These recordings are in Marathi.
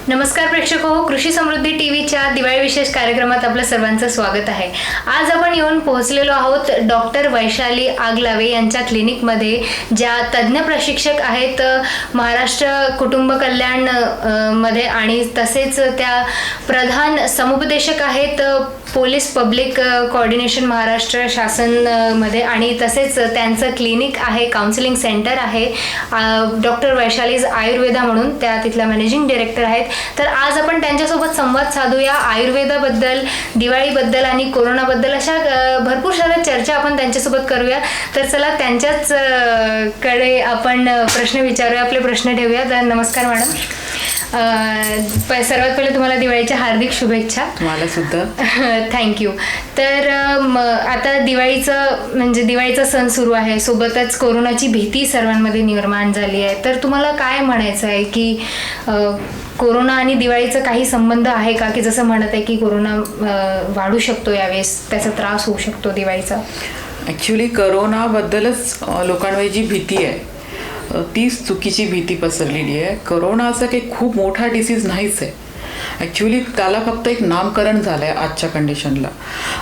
नमस्कार प्रेक्षक हो, कृषी समृद्धी टीव्हीच्या दिवाळी विशेष कार्यक्रमात आपलं सर्वांचं स्वागत आहे. आज आपण येऊन पोहोचलेलो आहोत डॉक्टर वैशाली आगलावे यांच्या क्लिनिकमध्ये, ज्या तज्ज्ञ प्रशिक्षक आहेत महाराष्ट्र कुटुंब कल्याण मध्ये आणि तसेच त्या प्रधान समुपदेशक आहेत पोलीस पब्लिक कोऑर्डिनेशन महाराष्ट्र शासन मध्ये आणि तसेच त्यांचं क्लिनिक आहे, काउन्सिलिंग सेंटर आहे डॉक्टर वैशालीज आयुर्वेदा म्हणून, त्या तिथल्या मॅनेजिंग डायरेक्टर आहेत. तर आज आपण त्यांच्यासोबत संवाद साधूया आयुर्वेदाबद्दल, दिवाळीबद्दल आणि कोरोनाबद्दल, अशा भरपूर साऱ्या चर्चा आपण त्यांच्यासोबत करूया. तर चला त्यांच्याच कडे आपण प्रश्न विचारूया, आपले प्रश्न ठेवूया. तर नमस्कार मॅडम. सर्वात पहिले तुम्हाला दिवाळीच्या हार्दिक शुभेच्छा. मला सुद्धा थँक्यू. तर आता दिवाळीचा सण सुरू आहे, सोबतच कोरोनाची भीती सर्वांमध्ये निर्माण झाली आहे. तर तुम्हाला काय म्हणायचं आहे की कोरोना आणि दिवाळीचा काही संबंध आहे का, की जसं म्हणत आहे की कोरोना वाढू शकतो यावेळेस, त्याचा त्रास होऊ शकतो दिवाळीचा? ॲक्च्युली करोनाबद्दलच लोकांमध्ये जी भीती आहे तीच चुकीची भीती पसरलेली आहे. करोना असं काही खूप मोठा डिसीज नाहीच आहे. ॲक्च्युली त्याला फक्त एक नामकरण झालं आहे आजच्या कंडिशनला.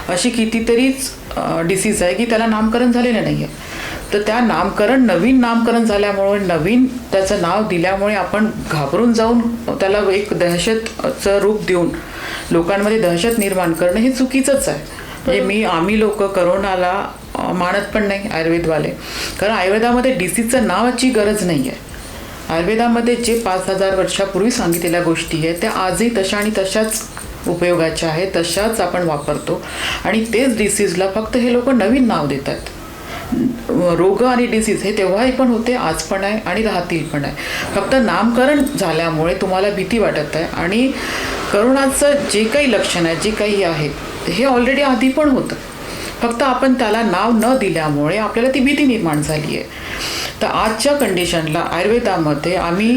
अशी कितीतरीच डिसीज आहे की त्याला नामकरण झालेलं नाही आहे. तर त्या नवीन नामकरण झाल्यामुळे, नवीन त्याचं नाव दिल्यामुळे आपण घाबरून जाऊन त्याला एक दहशतचं रूप देऊन लोकांमध्ये दहशत निर्माण करणं हे चुकीचंच आहे. म्हणजे आम्ही लोक करोनाला मानत पण नाही आयुर्वेदवाले, कारण आयुर्वेदामध्ये डिसीजचं नावाची गरज नाही आहे. आयुर्वेदामध्ये जे 5,000 वर्षापूर्वी सांगितलेल्या गोष्टी आहेत त्या आजही तशा आणि तशाच उपयोगाच्या आहेत, तशाच आपण वापरतो. आणि तेच डिसीजला फक्त हे लोक नवीन नाव देतात. रोग आणि डिसीज हे तेव्हाही पण होते, आज पण आहे आणि राहतील पण आहे. फक्त नामकरण झाल्यामुळे तुम्हाला भीती वाटत आहे. आणि करोनाचं जे काही लक्षण आहे, जे काही आहे हे ऑलरेडी आधी पण होतं, फक्त आपण त्याला नाव न दिल्यामुळे आपल्याला ती भीती निर्माण झाली आहे. तर आजच्या कंडिशनला आयुर्वेदामध्ये आम्ही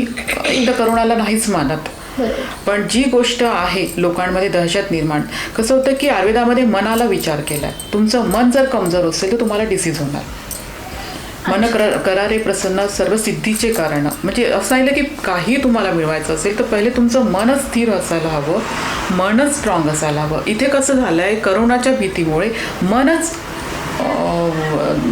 एकदा करोनाला नाहीच मानत, पण जी गोष्ट आहे लोकांमध्ये दहशत निर्माण, कसं होतं की आयुर्वेदामध्ये मनाला विचार केला आहे. तुमचं मन जर कमजोर असेल तर तुम्हाला डिसीज होणार. मन करारे प्रसन्न सर्व सिद्धीचे कारण. म्हणजे असं आहे की काही तुम्हाला मिळवायचं असेल तर पहिले तुमचं मनच स्थिर असायला हवं, मनच स्ट्रॉंग असायला हवं. इथे कसं झालं आहे, करोनाच्या भीतीमुळे मनच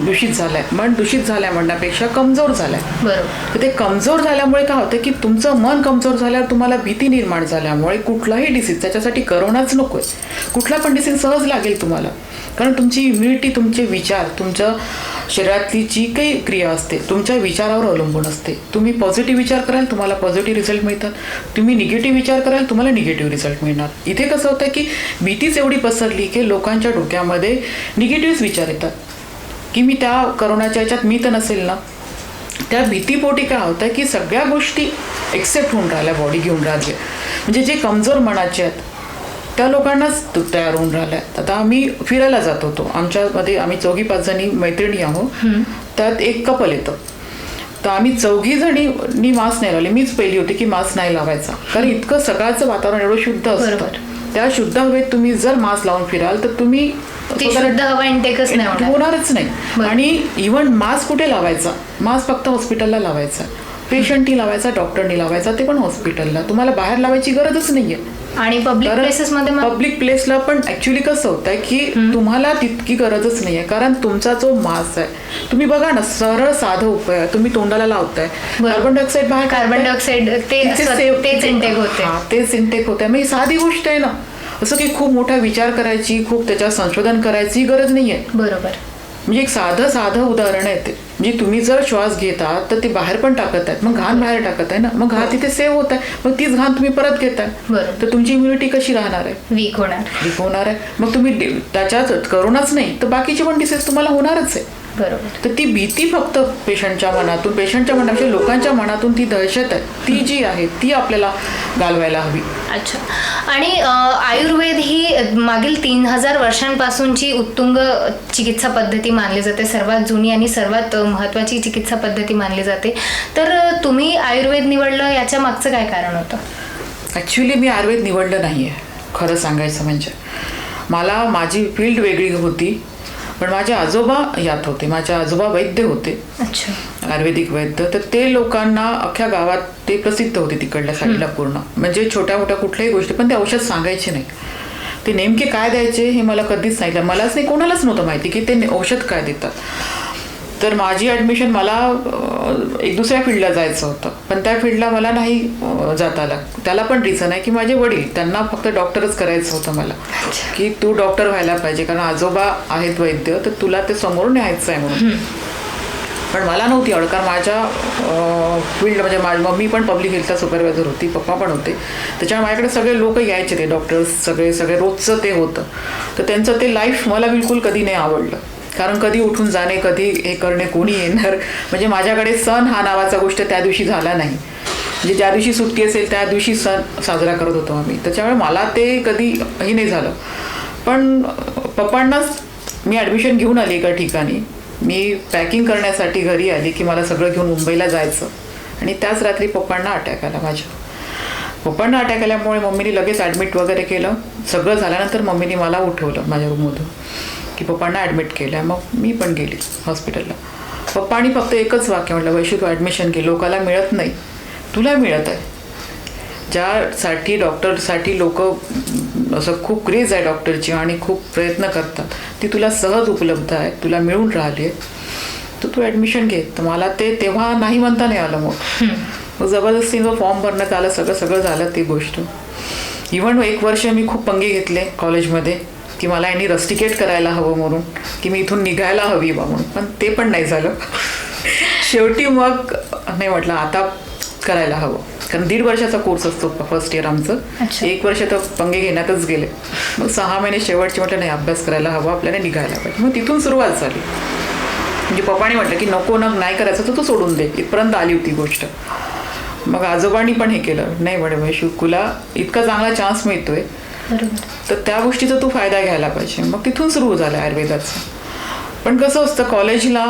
दूषित झालं आहे. मन दूषित झालं आहे म्हणण्यापेक्षा कमजोर झालं आहे. बरोबर. तर ते कमजोर झाल्यामुळे काय होतं की तुमचं मन कमजोर झाल्यावर तुम्हाला भीती निर्माण झाल्यामुळे कुठलाही डिसीज, त्याच्यासाठी करोनाच नको आहे, कुठला पण डिसीज सहज लागेल तुम्हाला. कारण तुमची इम्युनिटी, तुमचे विचार, तुमच्या शरीरातली जी काही क्रिया असते तुमच्या विचारावर अवलंबून असते. तुम्ही पॉझिटिव्ह विचार कराल तुम्हाला पॉझिटिव्ह रिझल्ट मिळतात, तुम्ही निगेटिव्ह विचार कराल तुम्हाला निगेटिव्ह रिझल्ट मिळणार. इथे कसं होतं की भीतीच एवढी पसरली की लोकांच्या डोक्यामध्ये निगेटिव्हच विचार येतात की मी त्या करोनाच्या याच्यात मी तर नसेल ना. त्या भीतीपोटी काय होतं की सगळ्या गोष्टी एक्सेप्ट होऊन राहिल्या, बॉडी घेऊन राहिली. म्हणजे जे कमजोर मनाचे आहेत त्या लोकांनाच तयार होऊन राहिल्या. आता आम्ही फिरायला जात होतो, आमच्यामध्ये आम्ही 4-5 जणी मैत्रिणी आहोत, त्यात एक कपल येतं. तर आम्ही 4 जणींनी मास्क नाही लावले. मीच पहिली होती की मास्क नाही लावायचा, कारण इतकं सकाळचं वातावरण एवढं शुद्ध असतं. त्या शुद्ध हवेत तुम्ही जर मास्क लावून फिराल तर तुम्ही शुद्ध हवा इंटेकच नाही होणारच नाही. आणि इव्हन मास्क कुठे लावायचा, मास्क फक्त हॉस्पिटलला लावायचा, पेशंटनी लावायचा, डॉक्टरनी लावायचा, ते पण हॉस्पिटलला. तुम्हाला बाहेर लावायची गरजच नाहीये. आणि पब्लिक प्लेसला पण ऍक्च्युली कसं होतंय की तुम्हाला तितकी गरजच नाहीये, कारण तुमचा जो मास्क आहे तुम्ही बघा ना, सरळ साधं उपाय आहे, तुम्ही तोंडाला लावताय, कार्बन डायऑक्साईड बाहेर, कार्बन डायऑक्साईड तेच इंटेक होते. तेच इंटेक होते. म्हणजे साधी गोष्ट आहे ना, असं की खूप मोठा विचार करायची, खूप त्याच्यावर संशोधन करायची गरज नाहीये. बरोबर. म्हणजे एक साधं उदाहरण आहे ते. म्हणजे तुम्ही जर श्वास घेता तर ते बाहेर पण टाकत आहेत, मग घाण बाहेर टाकत आहे ना, मग घाण तिथे सेव्ह होत आहे, मग तीच घाण तुम्ही परत घेताय, तर तुमची इम्युनिटी कशी राहणार आहे? वीक होणार आहे. मग तुम्ही त्याच्यात करोनाच नाही तर बाकीचे पण डिसीज तुम्हाला होणारच आहे. बरोबर. तर ती भीती फक्त पेशंटच्या मनापेक्षा लोकांच्या मनातून ती दहशत आहे, ती जी आहे ती आपल्याला घालवायला हवी. अच्छा. आणि आयुर्वेद ही मागील 3,000 वर्षांपासूनची उत्तुंग चिकित्सा पद्धती मानली जाते, सर्वात जुनी आणि सर्वात महत्त्वाची चिकित्सा पद्धती मानली जाते. तर तुम्ही आयुर्वेद निवडलं, याच्या मागचं काय कारण होतं? ॲक्च्युली मी आयुर्वेद निवडलं नाही आहे, खरं सांगायचं म्हणजे. मला माझी फील्ड वेगळी होती पण माझे आजोबा यात होते. माझे आजोबा वैद्य होते, अच्छा. आयुर्वेदिक वैद्य. तर ते लोकांना अख्ख्या गावात ते प्रसिद्ध होते तिकडल्या साईडला पूर्ण. म्हणजे छोट्या मोठ्या कुठल्याही गोष्टी, पण ते औषध सांगायचे नाही. ते नेमके काय द्यायचे हे मला कधीच सांगितलं. मलाच नाही, कोणालाच नव्हतं माहिती की ते औषध काय देतात. तर माझी ॲडमिशन मला एक दुसऱ्या फील्डला जायचं होतं, पण त्या फील्डला मला नाही जाता आलं. त्याला पण रिझन आहे की माझे वडील, त्यांना फक्त डॉक्टरच करायचं होतं मला, की तू डॉक्टर व्हायला पाहिजे कारण आजोबा आहेत वैद्य, तर तुला ते समोरून यायचं आहे म्हणून. पण मला नव्हती आवड, कारण माझ्या फील्ड म्हणजे माझी मम्मी पण पब्लिक हेल्थचा सुपरवायझर होती, पप्पा पण होते. त्याच्यामुळे माझ्याकडे सगळे लोक यायचे, ते डॉक्टर्स सगळे रोजचं ते होतं. तर त्यांचं ते लाईफ मला बिलकुल कधी नाही आवडलं. कारण कधी उठून जाणे, कधी हे करणे, कोणी येणार. म्हणजे माझ्याकडे सण हा नावाचा गोष्ट त्या दिवशी झाला नाही. म्हणजे ज्या दिवशी सुट्टी असेल त्या दिवशी सण साजरा करत होतो आम्ही. त्याच्यामुळे मला ते कधी हे नाही झालं. पण पप्पांनाच मी ॲडमिशन घेऊन आली एका ठिकाणी. मी पॅकिंग करण्यासाठी घरी आली की मला सगळं घेऊन मुंबईला जायचं. आणि त्याच रात्री पप्पांना अटॅक आला. पप्पांना अटॅक आल्यामुळे मम्मीने लगेच ॲडमिट वगैरे केलं. सगळं झाल्यानंतर मम्मीने मला उठवलं माझ्या रूममधून की पप्पांना ॲडमिट केलं आहे. मग मी पण गेली हॉस्पिटलला. पप्पांनी फक्त एकच वाक्य म्हटलं, वैशू तू ॲडमिशन घे, लोकाला मिळत नाही, तुला मिळत आहे. ज्यासाठी डॉक्टरसाठी लोक असं खूप क्रेज आहे डॉक्टरची आणि खूप प्रयत्न करतात, ती तुला सहज उपलब्ध आहे, तुला मिळून राहिली आहे, तर तू ॲडमिशन घे. तर मला ते तेव्हा नाही म्हणता नाही आलं. मग जबरदस्तीनं फॉर्म भरण्यात आलं, सगळं झालं ती गोष्ट. इव्हन 1 वर्ष मी खूप पंगे घेतले कॉलेजमध्ये की मला यांनी रस्टिकेट करायला हवं म्हणून, की मी इथून निघायला हवी बा म्हणून. पण ते पण नाही झालं. शेवटी मग नाही म्हटलं आता करायला हवं, कारण 1.5 वर्षाचा कोर्स असतो फर्स्ट इयर आमचं. 1 वर्ष तर पंगे घेण्यातच गेले. मग 6 महिने शेवटचे म्हटलं नाही अभ्यास करायला हवा, आपल्याला निघायला पाहिजे. मग तिथून सुरुवात झाली. म्हणजे पप्पाने म्हटलं की नको नाही करायचं तर तू सोडून दे, इथपर्यंत आली होती गोष्ट. मग आजोबांनी पण हे केलं, नाही म्हणे वैशू तुला इतका चांगला चान्स मिळतोय, तर त्या गोष्टीचा तू फायदा घ्यायला पाहिजे. मग तिथून सुरू झालं आयुर्वेदाचं. पण कसं असतं कॉलेजला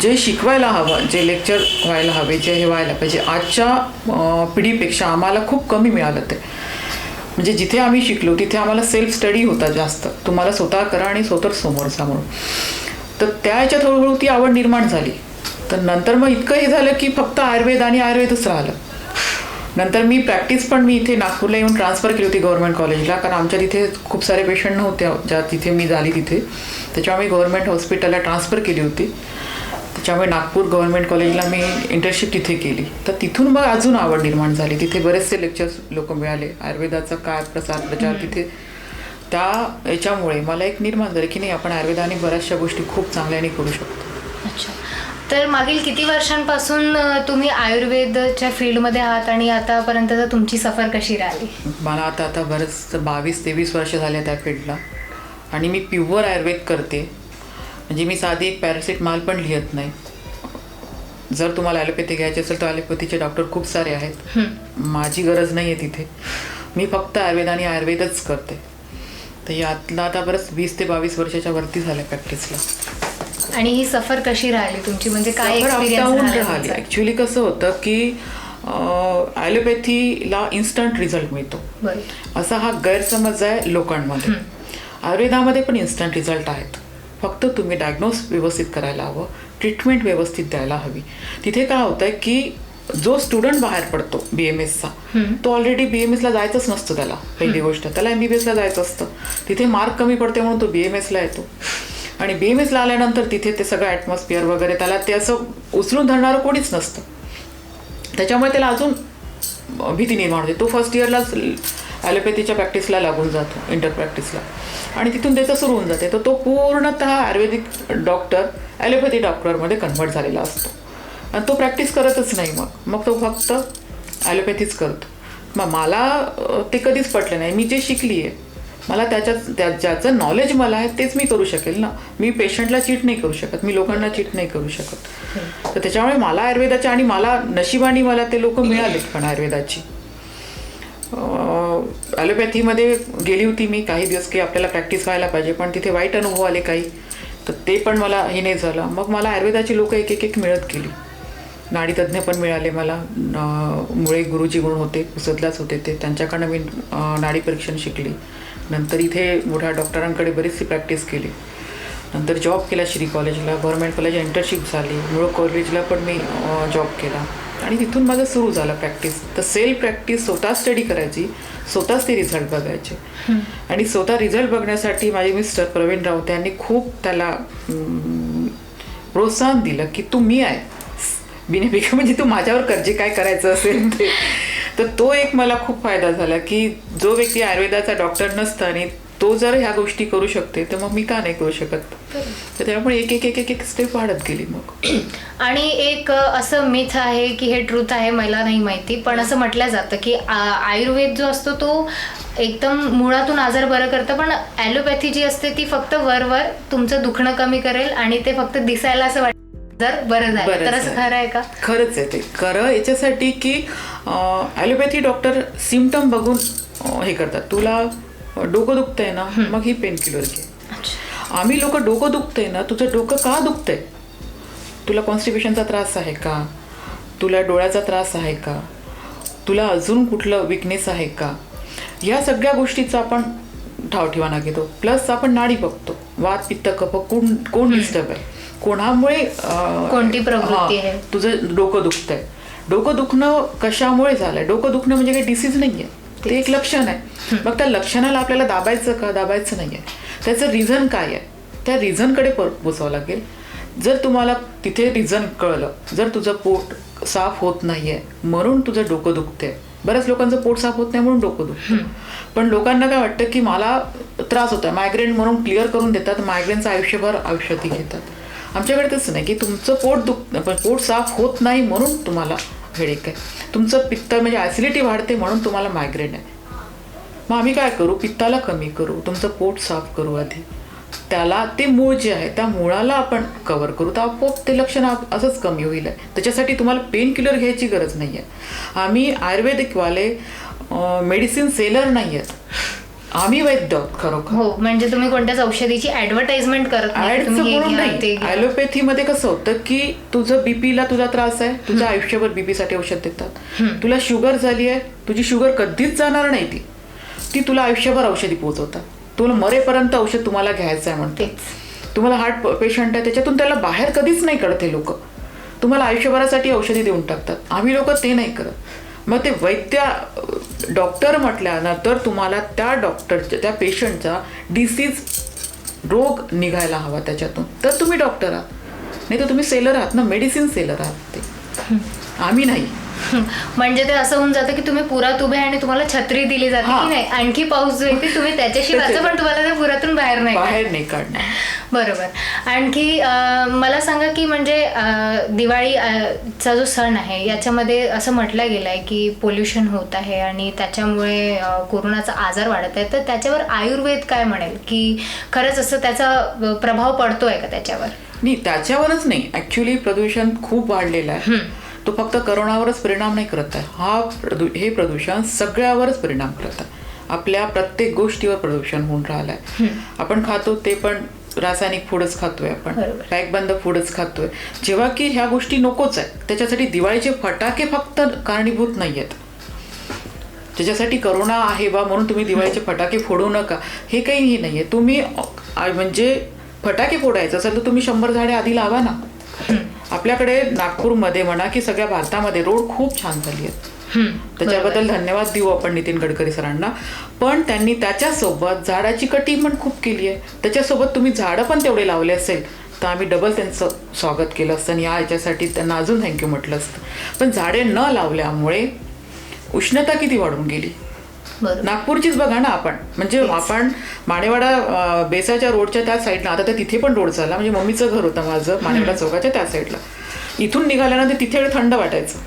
जे शिकवायला हवं, जे लेक्चर व्हायला हवे, जे हे व्हायला पाहिजे, आजच्या पिढीपेक्षा आम्हाला खूप कमी मिळालं ते. म्हणजे जिथे आम्ही शिकलो तिथे आम्हाला सेल्फ स्टडी होता जास्त, तुम्हाला स्वतः करा आणि स्वतः समोर जा म्हणून. तर त्या ह्याच्यात हळूहळू ती आवड निर्माण झाली. तर नंतर मग इतकं हे झालं की फक्त आयुर्वेद आणि आयुर्वेदच राहिलं. नंतर मी प्रॅक्टिस पण मी इथे नागपूरला येऊन ट्रान्सफर केली होती गव्हर्नमेंट कॉलेजला, कारण आमच्या तिथे खूप सारे पेशंट नव्हते ज्या तिथे मी झाली तिथे. त्याच्यामुळे मी गव्हर्नमेंट हॉस्पिटलला ट्रान्सफर केली होती. त्याच्यामुळे नागपूर गव्हर्नमेंट कॉलेजला मी इंटर्नशिप तिथे केली. तर तिथून मग अजून आवड निर्माण झाली. तिथे बरेचसे लेक्चर्स लोक मिळाले, आयुर्वेदाचा काय प्रचार तिथे. त्या याच्यामुळे मला एक निर्माण झालं की नाही आपण आयुर्वेदाने बऱ्याचशा गोष्टी खूप चांगल्याने करू शकतो. अच्छा. तर मागील किती वर्षांपासून तुम्ही आयुर्वेदच्या फील्डमध्ये आहात आणि आतापर्यंत तुमची सफर कशी राहिली? मला आता बरंच 22-23 वर्ष झाले त्या फील्डला. आणि मी प्युअर आयुर्वेद करते. म्हणजे मी साधी एक पॅरासिटमॉल पण लिहत नाही. जर तुम्हाला ॲलोपॅथी घ्यायची असेल तर ॲलोपॅथीचे डॉक्टर खूप सारे आहेत, माझी गरज नाही आहे तिथे. मी फक्त आयुर्वेद आणि आयुर्वेदच करते. तर यातला आता बरंच 20 ते 22 वर्षाच्या वरती झाल्या प्रॅक्टिसला. आणि ही सफर कशी राहिली तुमची, म्हणजे काय एक्सपिरियन्स राहिली? ॲक्च्युली कसं होतं की ॲलोपॅथीला इन्स्टंट रिझल्ट मिळतो असा हा गैरसमज आहे लोकांमध्ये. आयुर्वेदामध्ये पण इन्स्टंट रिझल्ट आहेत, फक्त तुम्ही डायग्नोस व्यवस्थित करायला हवं, ट्रीटमेंट व्यवस्थित द्यायला हवी. तिथे काय होतं की जो स्टुडंट बाहेर पडतो BMSचा, तो ऑलरेडी BMSला जायचंच नसतं. त्याला पहिली गोष्ट त्याला MBBSला जायचं असतं. तिथे मार्क कमी पडते म्हणून तो BMSला येतो. आणि BMSला आल्यानंतर तिथे ते सगळं ॲटमॉस्फिअर वगैरे त्याला ते असं उचलून धरणारं कोणीच नसतं. त्याच्यामुळे त्याला अजून भीती निर्माण होते. तो फर्स्ट इयरलाच ॲलोपॅथीच्या प्रॅक्टिसला लागून जातो, इंटर प्रॅक्टिसला, आणि तिथून त्याचं सुरू होऊन जाते. तर तो पूर्णतः आयुर्वेदिक डॉक्टर ॲलोपॅथी डॉक्टरमध्ये कन्व्हर्ट झालेला असतो. आणि तो प्रॅक्टिस करतच नाही. मग तो फक्त ॲलोपॅथीच करतो. मग मला ते कधीच पटलं नाही. मी जे शिकली आहे मला ज्याचं नॉलेज मला आहे तेच मी करू शकेल ना. मी पेशंटला चीट नाही करू शकत, मी लोकांना चीट नाही करू शकत. तर त्याच्यामुळे मला आयुर्वेदाचे, आणि मला नशिबाने मला ते लोक मिळालेत पण आयुर्वेदाची. ॲलोपॅथीमध्ये गेली होती मी काही दिवस की आपल्याला प्रॅक्टिस व्हायला पाहिजे, पण तिथे वाईट अनुभव आले काही, तर ते पण मला हे नाही झालं. मग मला आयुर्वेदाची लोक एक मिळत गेली. नाडीतज्ञ पण मिळाले मला. मुळे गुरुजी गुण होते, पुसदलाच होते ते, त्यांच्याकडनं मी नाडी परीक्षण शिकली. नंतर इथे मोठ्या डॉक्टरांकडे बरीचशी प्रॅक्टिस केली. नंतर जॉब केला श्री कॉलेजला, गव्हर्नमेंट कॉलेज इंटर्नशिप झाली, मूळ कॉलेजला पण मी जॉब केला आणि तिथून माझं सुरू झालं प्रॅक्टिस. तर सेल्फ प्रॅक्टिस, स्वतः स्टडी करायची, स्वतःच ते रिझल्ट बघायचे. आणि स्वतः रिझल्ट बघण्यासाठी माझे मिस्टर प्रवीण राऊत यांनी खूप त्याला प्रोत्साहन दिलं की तू मी आहे बिनेपिका, म्हणजे तू माझ्यावर कर जे काय करायचं असेल ते. तर तो एक मला खूप फायदा झाला की जो व्यक्ती आयुर्वेदाचा डॉक्टर नसता आणि तो जर ह्या गोष्टी करू शकते तर मग मी का नाही करू शकत. तर त्यामुळे एक एक एक एक एक स्टेप वाढत गेली मग. आणि एक असं मिथ आहे की हे ट्रूथ आहे मला नाही माहिती, पण असं म्हटलं जातं की आयुर्वेद जो असतो तो एकदम मुळातून आजार बरं करतं, पण ॲलोपॅथी जी असते ती फक्त वरवर तुमचं दुखणं कमी करेल आणि ते फक्त दिसायला असं वाटतं जर बरं झालं. तर असं खरं आहे का? खरंच आहे ते खरं याच्यासाठी की ॲलोपॅथी डॉक्टर सिम्पटम बघून हे करतात. तुला डोकं दुखतंय ना, मग ही पेन किलर घे. आम्ही लोक डोकं दुखतंय ना, तुझं डोकं का दुखतंय, तुला कॉन्स्टिपेशनचा त्रास आहे का, तुला डोळ्याचा त्रास आहे का, तुला अजून कुठलं विकनेस आहे का, या सगळ्या गोष्टीचा आपण ठावठिवाना घेतो. प्लस आपण नाडी बघतो, वात पित्त कफ कोण डिस्टर्ब आहे, कोणामुळे कोणती प्रवृत्ती आहे, तुझं डोकं दुखतंय. डोकं दुखणं कशामुळे झालंय, डोकं दुखणं म्हणजे काही डिसीज नाहीये, ते एक लक्षण आहे. मग त्या लक्षणाला आपल्याला दाबायचं का, दाबायचं नाहीये. त्याचं रिझन काय आहे, त्या रिझनकडे पोचावं लागेल. जर तुम्हाला तिथे रिझन कळलं, जर तुझं पोट साफ होत नाहीये म्हणून तुझं डोकं दुखतंय, बऱ्याच लोकांचं पोट साफ होत नाही म्हणून डोकं दुखतं, पण लोकांना काय वाटतं की मला त्रास होतोय मायग्रेन म्हणून क्लिअर करून देतात, मायग्रेनचं आयुष्यभर औषधी घेतात. आमच्याकडे तसं नाही की तुमचं पोट साफ होत नाही म्हणून तुम्हाला हेडेक आहे, तुमचं पित्त म्हणजे ॲसिडिटी वाढते म्हणून तुम्हाला मायग्रेन आहे. मग आम्ही काय करू, पित्ताला कमी करू, तुमचं पोट साफ करू आधी, त्याला ते मूळ जे आहे त्या मुळाला आपण कव्हर करू, तर आपोआप ते लक्षण असंच कमी होईल. त्याच्यासाठी तुम्हाला पेन किलर घ्यायची गरज नाही आहे. आम्ही आयुर्वेदिकवाले मेडिसिन सेलर नाही आहेत, आम्ही वैद्य खरोखर. हो, म्हणजे तुम्ही कोणत्याच औषधीची ऍडव्हर्टाइजमेंट करत नाही. ॲलोपॅथीमध्ये कसं होतं की तुझं बीपीला तुझा त्रास आहे, तुझं आयुष्यभर बीपीसाठी औषध देतात. तुला शुगर झाली आहे, तुझी शुगर कधीच जाणार नाही, ती तुला आयुष्यभर औषधी पोहोचवतात. तुला मरेपर्यंत औषध तुम्हाला घ्यायचं आहे म्हणते. तुम्हाला हार्ट पेशंट आहे, त्याच्यातून त्याला बाहेर कधीच नाही कळते लोक, तुम्हाला आयुष्यभरासाठी औषधी देऊन टाकतात. आम्ही लोक ते नाही करत. मग ते वैद्य डॉक्टर म्हटल्यानंतर तुम्हाला त्या डॉक्टरच्या त्या पेशंटचा डिसीज रोग निघायला हवा त्याच्यातून, तर तुम्ही डॉक्टर आहात. नाही तर तुम्ही सेलर आहात ना, मेडिसिन सेलर आहात. ते आम्ही नाही. म्हणजे ते असं होऊन जातं की तुम्ही पुरात उभे आणि तुम्हाला छत्री दिली जाते की नाही, आणखी पाऊस जो येते तुम्ही त्याच्याशी वाचा, पण तुम्हाला त्या पुरातून बाहेर नाही काढणार. बरोबर. आणखी मला सांगा की म्हणजे दिवाळीचा जो सण आहे याच्यामध्ये असं म्हटलं गेलं आहे की पोल्युशन होत आहे आणि त्याच्यामुळे कोरोनाचा आजार वाढत आहे, तर त्याच्यावर आयुर्वेद काय म्हणेल की खरंच असं त्याचा प्रभाव पडतोय का त्याच्यावर? नाही, त्याच्यावरच नाही. ॲक्च्युली प्रदूषण खूप वाढलेलं आहे. तो फक्त करोनावरच परिणाम नाही करत आहे, हे प्रदूषण सगळ्यावरच परिणाम करत आहे. आपल्या प्रत्येक गोष्टीवर प्रदूषण होऊन राहिलं आहे. आपण खातो ते पण रासायनिक फूडच खातोय, आपण पॅकबंद फूडच खातोय, जेव्हा की ह्या गोष्टी नकोच आहे. त्याच्यासाठी दिवाळीचे फटाके फक्त कारणीभूत नाही आहेत. त्याच्यासाठी करोना आहे बा म्हणून तुम्ही दिवाळीचे फटाके फोडू नका, हे काही नाही आहे. तुम्ही म्हणजे फटाके फोडायचं असेल तर तुम्ही 100 झाडे आधी लावा ना. आपल्याकडे नागपूरमध्ये म्हणा की सगळ्या भारतामध्ये रोड खूप छान झाली आहेत, त्याच्याबद्दल धन्यवाद देऊ आपण नितीन गडकरी सरांना. पण त्यांनी त्याच्यासोबत झाडाची कटिंग पण खूप केली आहे. त्याच्यासोबत तुम्ही झाडं पण तेवढे लावले असेल तर आम्ही डबल त्यांचं स्वागत केलं असतं आणि याच्यासाठी त्यांना अजून थँक्यू म्हटलं असतं. पण झाडे न लावल्यामुळे उष्णता किती वाढून गेली. नागपूरचीच बघा ना आपण, म्हणजे आपण मानेवाडा बेसाच्या रोडच्या त्या साईडला, आता तर तिथे पण रोड झाला, म्हणजे मम्मीचं घर होतं माझं मानेवाडा चौकाच्या त्या साईडला. इथून निघाल्यानंतर तिथे थंड वाटायचं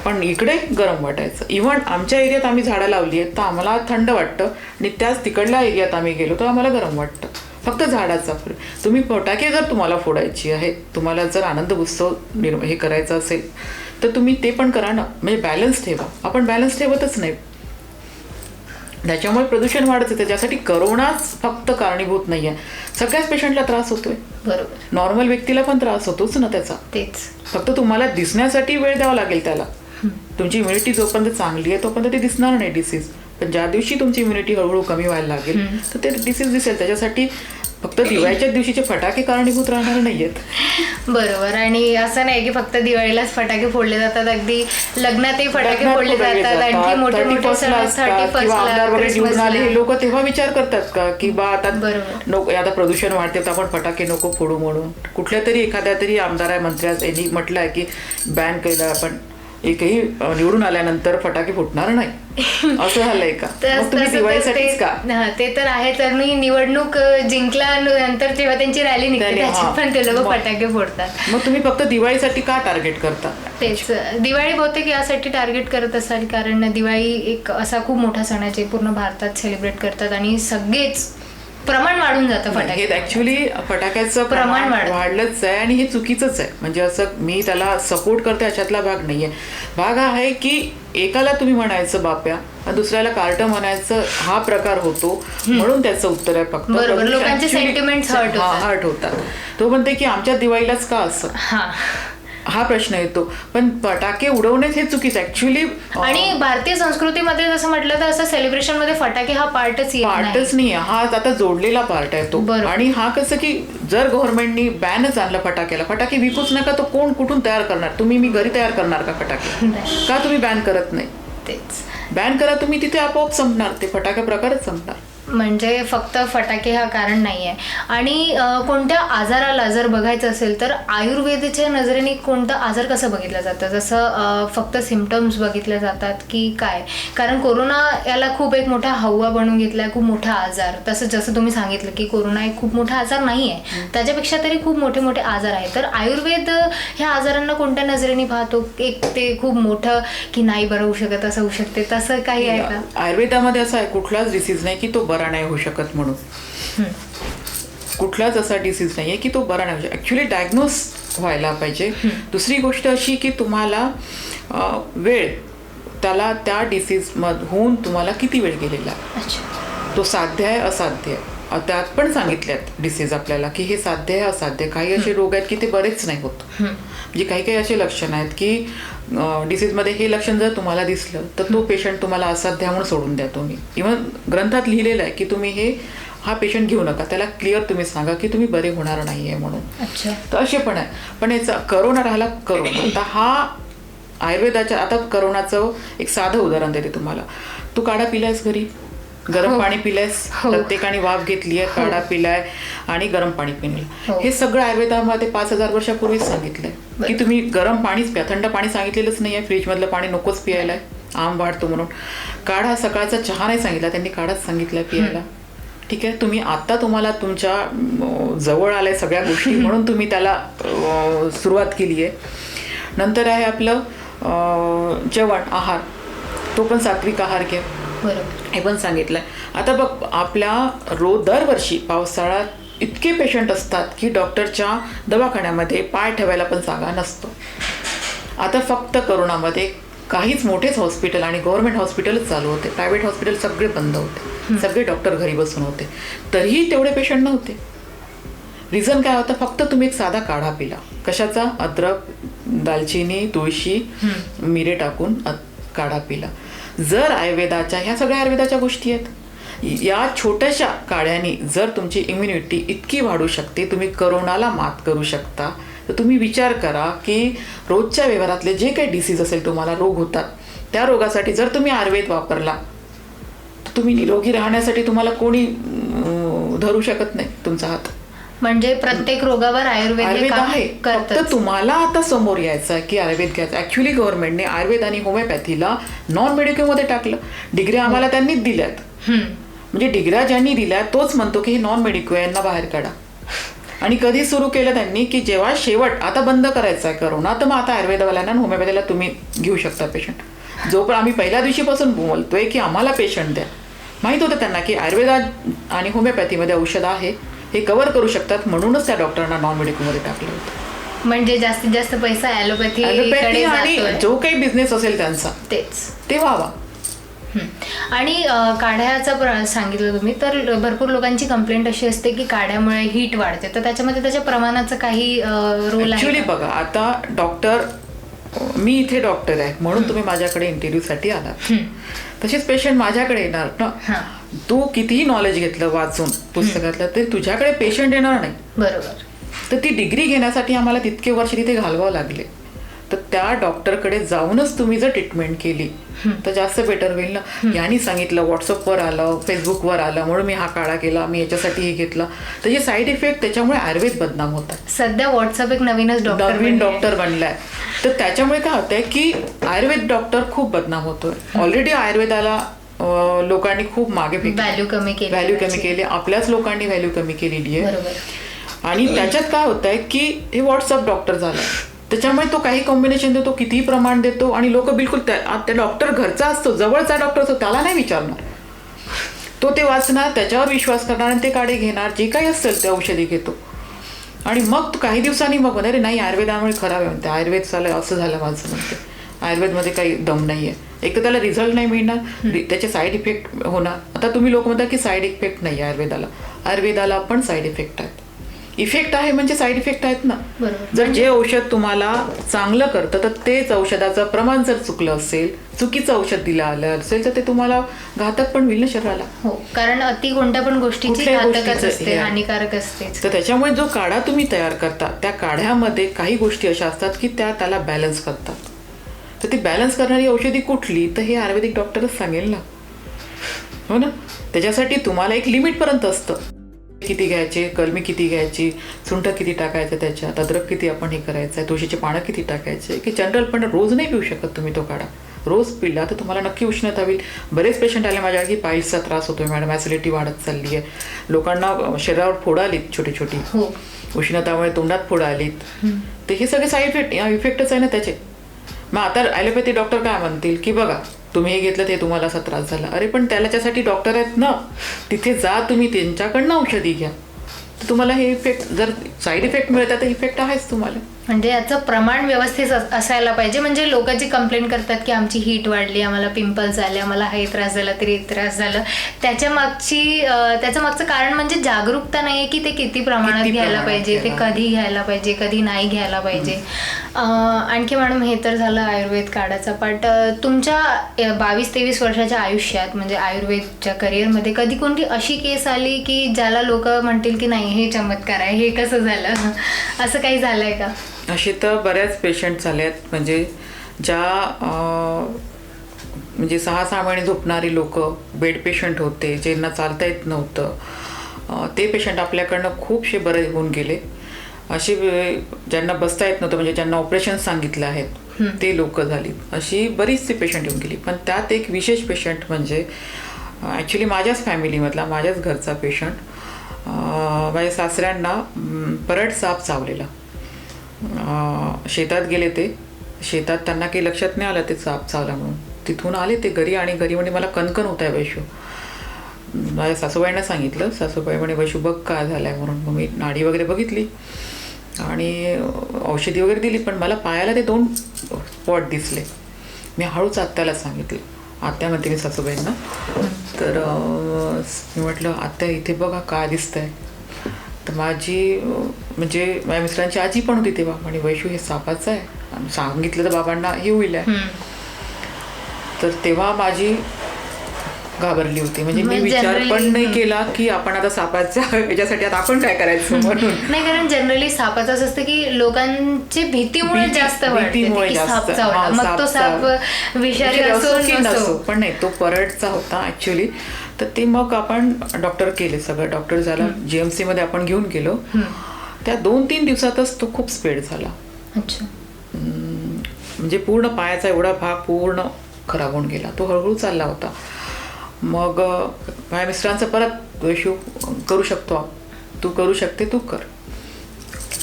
पण इकडे गरम वाटायचं. इव्हन आमच्या एरियात आम्ही झाडं लावली आहेत तर आम्हाला थंड वाटतं आणि त्याच तिकडल्या एरियात आम्ही गेलो तर आम्हाला गरम वाटतं. फक्त झाडाचा फरक. तुम्ही फटाके जर तुम्हाला फोडायची आहेत, तुम्हाला जर आनंद उत्सव हे करायचा असेल तर तुम्ही ते पण करा ना, म्हणजे बॅलन्स ठेवा. आपण बॅलन्स ठेवतच नाही, त्याच्यामुळे प्रदूषण वाढत आहे. त्याच्यासाठी करोनाच फक्त कारणीभूत नाही आहे, सगळ्याच पेशंटला त्रास होतोय. बरोबर, नॉर्मल व्यक्तीला पण त्रास होतोच ना त्याचा. तेच फक्त तुम्हाला दिसण्यासाठी वेळ द्यावा लागेल त्याला. तुमची इम्युनिटी जोपर्यंत चांगली आहे तोपर्यंत ते दिसणार नाही डिसीज, पण ज्या दिवशी तुमची इम्युनिटी हळूहळू कमी व्हायला लागेल तर ते डिसीज दिसेल. त्याच्यासाठी फक्त दिवाळीच्या दिवशीचे फटाके कारणीभूत राहणार नाहीयेत. बरोबर. आणि असं नाही की फक्त दिवाळीलाच फटाके फोडले जातात, अगदी लग्नातही फटाके फोडले जातात, आणखी मोठे मोठे सण 31st वगैरे निवडून आले हे क्रिसमसला. लोक तेव्हा विचार करतात का की बा आता बरोबर. नको, आता प्रदूषण वाढते तर आपण फटाके नको फोडू म्हणून. कुठल्या तरी एखाद्या तरी आमदार मंत्र्यास यांनी म्हटलंय की बॅन केलं आपण, एकही निवडून आल्यानंतर फटाके फुटणार नाही, असं झालंय का? मग तुम्ही दिवाळीसाठीच का? ते तर आहे. तर मी निवडणूक जिंकल्यानंतर जेव्हा त्यांची रॅली निघते त्याने, त्याच्यात पण ते लोक मग- फटाके फोडतात. मग तुम्ही फक्त दिवाळीसाठी का टार्गेट करता? तेच दिवाळी बहुतेक यासाठी टार्गेट करत असाल कारण दिवाळी एक असा खूप मोठा सण आहे जे पूर्ण भारतात सेलिब्रेट करतात आणि सगळेच प्रमाण वाढून जातं हे फटाके. ऍक्च्युली फटाक्याचं प्रमाण प्रमाण वाढलंच आहे आणि हे चुकीचंच आहे. म्हणजे असं मी त्याला सपोर्ट करते अशातला भाग नाहीये. भाग हा आहे की एकाला तुम्ही म्हणायचं बाप्या आणि दुसऱ्याला कार्ट म्हणायचं, हा प्रकार होतो म्हणून त्याचं उत्तर आहे फक्त. बरोबर. लोकांचे sentiments hurt होतात. हर्ट होतात. तो म्हणते की आमच्या दिवाळीलाच का असं, हा प्रश्न येतो. पण फटाके उडवणेच हे चुकीचं ऍक्च्युली. आणि भारतीय संस्कृतीमध्ये जसं म्हटलं तर असं सेलिब्रेशन मध्ये फटाके हा पार्टच येत नाही. पार्टच नाही, हा आता जोडलेला पार्ट आहे तो. बरोबर. आणि हा कसं की जर गव्हर्नमेंटनी बॅनच आणलं फटाक्याला, फटाके विकूच नका, तो कोण कुठून तयार करणार? तुम्ही मी घरी तयार करणार का फटाके? नाही. का तुम्ही बॅन करत नाही? तेच बॅन करा तुम्ही, तिथे आपोआप संपणार, ते फटाका प्रकारच संपणार. म्हणजे फक्त फटाके हा कारण नाही आहे. आणि कोणत्या आजाराला जर बघायचं असेल तर आयुर्वेदाच्या नजरेने कोणतं आजार कसं बघितलं जातं? जसं फक्त सिम्पटम्स बघितले जातात की काय? कारण कोरोना याला खूप एक मोठा हव्वा बनवून घेतलाय, खूप मोठा आजार. तसं जसं तुम्ही सांगितलं की कोरोना एक खूप मोठा आजार नाही आहे, त्याच्यापेक्षा तरी खूप मोठे मोठे आजार आहेत. तर आयुर्वेद ह्या आजारांना कोणत्या नजरेने पाहतो? एक ते खूप मोठं की नाही बरं होऊ शकत, असं होऊ शकते, तसं काही आहे का? आयुर्वेदामध्ये असं आहे कुठलाच डिसीज नाही की तो बरा नाही होऊ शकत म्हणून. कुठलाच असा डिसीज नाहीये की तो बरा नाही होऊ शकत. ऍक्च्युली डायग्नोस व्हायला पाहिजे. दुसरी गोष्ट अशी की तुम्हाला वेळ, त्याला त्या डिसीज होऊन तुम्हाला किती वेळ गेलेला आहे, अच्छा. तो साध्य आहे असाध्य आहे. त्यात पण सांगितल्यात डिसीज आपल्याला की हे साध्य आहे असाध्य. काही असे रोग आहेत की ते बरेच नाही होत. म्हणजे काही काही असे लक्षण आहेत की डिसीजमध्ये हे लक्षण जर तुम्हाला दिसलं तर तो पेशंट तुम्हाला असाध्य म्हणून सोडून द्या तुम्ही. इव्हन ग्रंथात लिहिलेलं आहे की तुम्ही हा पेशंट घेऊ नका, त्याला क्लिअर तुम्ही सांगा की तुम्ही बरे होणार नाहीये म्हणून. अच्छा. तर असे पण आहे. पण याचा करोना राहिला करोना. आता हा आयुर्वेदाच्या, आता करोनाचं एक साधं उदाहरण देते तुम्हाला. तू काढा पिलायस घरी, गरम पाणी पिलायस, प्रत्येकाने वाफ घेतली आहे, काढा पिलाय आणि गरम पाणी पिलं. हे सगळं आयुर्वेदामध्ये 5000 वर्षापूर्वीच सांगितलंय की तुम्ही गरम पाणीच प्या. थंड पाणी सांगितलेलंच नाहीये, फ्रीज मधलं पाणी नकोच पियायला, आंब वाढतो म्हणून. काढा, सकाळचा चहा नाही सांगितला त्यांनी, काढाच सांगितलाय पियायला. ठीक आहे, तुम्ही आता तुम्हाला तुमच्या जवळ आल्या सगळ्या गोष्टी म्हणून तुम्ही त्याला सुरुवात केली आहे. नंतर आहे आपलं जेवण, आहार, तो पण सात्विक आहार घ्या, हे पण सांगितलंय. आता बघ, आपल्या दरवर्षी पावसाळ्यात इतके पेशंट असतात की डॉक्टरच्या दवाखान्यामध्ये पाय ठेवायला पण जागा नसतो. आता फक्त करोनामध्ये काहीच मोठेच हॉस्पिटल आणि गव्हर्नमेंट हॉस्पिटलच चालू होते, प्रायव्हेट हॉस्पिटल सगळे बंद होते, सगळे डॉक्टर घरी बसून होते, तरीही तेवढे पेशंट नव्हते. रिझन काय होतं? फक्त तुम्ही एक साधा काढा पिला. कशाचा? अद्रक, दालचिनी, तुळशी, मिरे टाकून काढा पिला. जर आयुर्वेदाच्या, ह्या सगळ्या आयुर्वेदाच्या गोष्टी आहेत, या छोट्याशा काढ्याने जर तुमची इम्युनिटी इतकी वाढू शकते, तुम्ही करोनाला मात करू शकता, तर तुम्ही विचार करा की रोजच्या व्यवहारातले जे काही डिसीज असेल, तुम्हाला रोग होतात, त्या रोगासाठी जर तुम्ही आयुर्वेद वापरला तर तुम्ही निरोगी राहण्यासाठी तुम्हाला कोणी धरू शकत नाही तुमचा हात. म्हणजे प्रत्येक रोगावर आयुर्वेद आहे. फक्त तुम्हाला आता समोर यायचं की आयुर्वेद घ्यायचं. ऍक्च्युली गव्हर्नमेंटने आयुर्वेद आणि होमिओपॅथीला नॉन मेडिकल मध्ये टाकलं. डिग्र्या आम्हाला त्यांनीच दिल्यात. म्हणजे डिग्र्या ज्यांनी दिल्या तोच म्हणतो की हे नॉन मेडिकल यांना बाहेर काढा. आणि कधी सुरू केलं त्यांनी की जेव्हा शेवट आता बंद करायचा आहे करोना, तर मग आता आयुर्वेदवाल्यांना होमिओपॅथीला तुम्ही घेऊ शकता पेशंट. जोपर्यंत आम्ही पहिल्या दिवशीपासून बोलतोय की आम्हाला पेशंट द्या, माहित होतं त्यांना की आयुर्वेद आणि होमिओपॅथीमध्ये औषध आहे, हे कव्हर करू शकतात, म्हणूनच त्या डॉक्टरांना नॉन मेडिकल मध्ये टाकलं होतं. म्हणजे जास्तीत जास्त पैसा ॲलोपॅथी आणि जो काही बिझनेस असेल त्यांचा ते व्हावा. आणि काढ्याचं सांगितलं तुम्ही, तर भरपूर लोकांची कंप्लेंट अशी असते की काढ्यामुळे हीट वाढते, तर त्याच्यामध्ये त्याच्या प्रमाणाचं काही रोल आहे? ऍक्च्युली बघा, आता डॉक्टर, मी इथे डॉक्टर आहे म्हणून तुम्ही माझ्याकडे इंटरव्ह्यू साठी आलात, तसेच पेशंट माझ्याकडे येणार ना. तू कितीही नॉलेज घेतलं वाचून पुस्तकातलं तरी तुझ्याकडे पेशंट येणार नाही. बरोबर. तर ती डिग्री घेण्यासाठी आम्हाला तितके वर्ष तिथे घालवावं लागले. तर त्या डॉक्टरकडे जाऊनच तुम्ही जर ट्रीटमेंट केली तर जास्त बेटर होईल ना. यांनी सांगितलं, व्हॉट्सअपवर आलं, फेसबुकवर आलं, म्हणून मी हा काढा केला, मी याच्यासाठी हे घेतलं. त्याचे साईड इफेक्ट त्याच्यामुळे आयुर्वेद बदनाम होतात. सध्या व्हॉट्सअप एक नवीन डॉक्टर बनलाय. तर त्याच्यामुळे काय होतंय की आयुर्वेद डॉक्टर खूप बदनाम होतोय. ऑलरेडी आयुर्वेदाला लोकांनी खूप मागे व्हॅल्यू कमी केली. आपल्याच लोकांनी व्हॅल्यू कमी केलेली आहे. आणि त्याच्यात काय होतंय की हे व्हॉट्सअप डॉक्टर झालं, त्याच्यामुळे तो काही कॉम्बिनेशन देतो, कितीही प्रमाण देतो आणि लोक बिलकुल त्या डॉक्टर घरचा असतो, जवळचा डॉक्टर असतो, त्याला नाही विचारणार. तो ते वाचणार, त्याच्यावर विश्वास करणार आणि ते काढे घेणार, जे काही असेल ते औषधी घेतो. आणि मग काही दिवसांनी मग अरे नाही आयुर्वेदामुळे खराब आहे म्हणते, आयुर्वेद चाललं असं झालं माझं म्हणते, आयुर्वेदमध्ये काही दम नाही आहे. एक तर त्याला रिझल्ट नाही मिळणार, त्याचे साईड इफेक्ट होणार. आता तुम्ही लोक म्हणता की साईड इफेक्ट नाही आहे आयुर्वेदाला पण साईड इफेक्ट आहेत. इफेक्ट आहे म्हणजे साईड इफेक्ट आहेत ना. जर जे औषध तुम्हाला चांगलं करतं तर तेच औषधाचं प्रमाण जर चुकलं असेल, चुकीचं औषध दिलं आलं असेल तर ते तुम्हाला घातक पण होईल ना शरीराला. हो, कारण अति कोणत्या पण गोष्टीची घातकच असते, हानिकारक असते. तर त्याच्यामुळे जो काढा तुम्ही तयार करता त्या काढ्यामध्ये काही गोष्टी अशा असतात की त्याला बॅलन्स करतात. तर ती बॅलन्स करणारी औषधी कुठली, तर हे आयुर्वेदिक डॉक्टरच सांगेल ना. हो ना. त्याच्यासाठी तुम्हाला एक लिमिटपर्यंत असतं, किती घ्यायचे, कलमी किती घ्यायची, सुंठ किती टाकायचं, त्याच्यात अद्रक किती आपण हे करायचं आहे, तुळशीचे पानं किती टाकायचे, की जनरल पण रोज नाही पिऊ शकत तुम्ही तो काढा. रोज पिला तर तुम्हाला नक्की उष्णता होईल. बरेच पेशंट आले माझ्या की पाईल्सचा त्रास होतोय मॅडम, ॲसिडिटी वाढत चालली आहे, लोकांना शरीरावर फोड आलीत छोटी छोटी, उष्णतामुळे तोंडात फोड आलीत. तर हे सगळे साईड इफेक्टच आहे ना त्याचे. मग आता ॲलोपॅथी डॉक्टर काय म्हणतील की बघा तुम्ही हे घेतलं ते तुम्हाला असा त्रास झाला. अरे पण त्याच्यासाठी डॉक्टर आहेत ना, तिथे जा तुम्ही, त्यांच्याकडनं औषधी घ्या. तर तुम्हाला हे इफेक्ट जर साईड इफेक्ट मिळतात तर इफेक्ट आहेच तुम्हाला. म्हणजे याचं प्रमाण व्यवस्थित असायला पाहिजे. म्हणजे लोक जी कंप्लेंट करतात की आमची हीट वाढली, आम्हाला पिंपल्स आले, आम्हाला हे त्रास झाला, तरी त्रास झालं, त्याच्या मागचं कारण म्हणजे जागरूकता नाहीये की ते किती प्रमाणात घ्यायला पाहिजे, ते कधी घ्यायला पाहिजे, कधी नाही घ्यायला पाहिजे. आणखी मॅडम हे तर झालं आयुर्वेद काढाचा पार्ट. तुमच्या 22-23 वर्षाच्या आयुष्यात म्हणजे आयुर्वेदच्या करिअरमध्ये कधी कोणती अशी केस आली की ज्याला लोक म्हणतील की नाही हे चमत्कार आहे, हे कसं झालं, असं काही झालंय का? असे तर बऱ्याच पेशंट झाले आहेत. म्हणजे म्हणजे 6-6 महिने झोपणारी लोक, बेड पेशंट होते, ज्यांना चालता येत नव्हतं, ते पेशंट आपल्याकडनं खूपशे बरे होऊन गेले. असे ज्यांना बसता येत नव्हतं म्हणजे ज्यांना ऑपरेशन सांगितलं आहेत ते लोक झाली. अशी बरीचशी पेशंट येऊन गेली. पण त्यात एक विशेष पेशंट म्हणजे ॲक्च्युली माझ्याच फॅमिलीमधला, माझ्याच घरचा पेशंट. माझ्या सासऱ्यांना परड साप चावलेला. शेतात गेले ते, शेतात त्यांना काही लक्षात नाही आलं ते साप चावला म्हणून. तिथून आले ते घरी आणि घरी म्हणजे मला कणकण होत आहे वैशू. माझ्या सासूबाईंना सांगितलं, सासूबाई म्हणे वैशू बघ काय झालं आहे म्हणून. मग मी नाडी वगैरे बघितली आणि औषधी वगैरे दिली, पण मला पायाला ते 2 स्पॉट दिसले. मी हळूच आत्याला सांगितलं, आत्या म्हणते मी सासूबाईंना. तर मी म्हटलं आत्या इथे बघा काय दिसतंय. तर माझी म्हणजे माझ्या मिस्टरांची आजी पण होती तेव्हा, म्हणे वैशू हे सापाचं आहे, सांगितलं तर बाबांना हे होईल आहे. तर तेव्हा माझी घाबरली होती. म्हणजे मी विचार पण नाही केला की आपण आता सापाच्या याच्यासाठी आता आपण काय करायचं म्हणून. नाही, कारण जनरली सापाचं असं असतं की लोकांची भीतीमुळे जास्त वाढते, मग तो साप विषारी असो की नसो. पण नाही, तो परडचा होता ऍक्च्युली. तर ते मग आपण डॉक्टर केले, सगळं डॉक्टर झाला. GMC मध्ये आपण घेऊन गेलो. त्या 2-3 दिवसातच तो खूप स्प्रेड झाला. म्हणजे पूर्ण पायाचा एवढा भाग पूर्ण खराब होऊन गेला. तो हळूहळू चालला होता. मग माझ्या मिस्टरांचं परत वैशू करू शकतो, तू करू शकते, तू कर.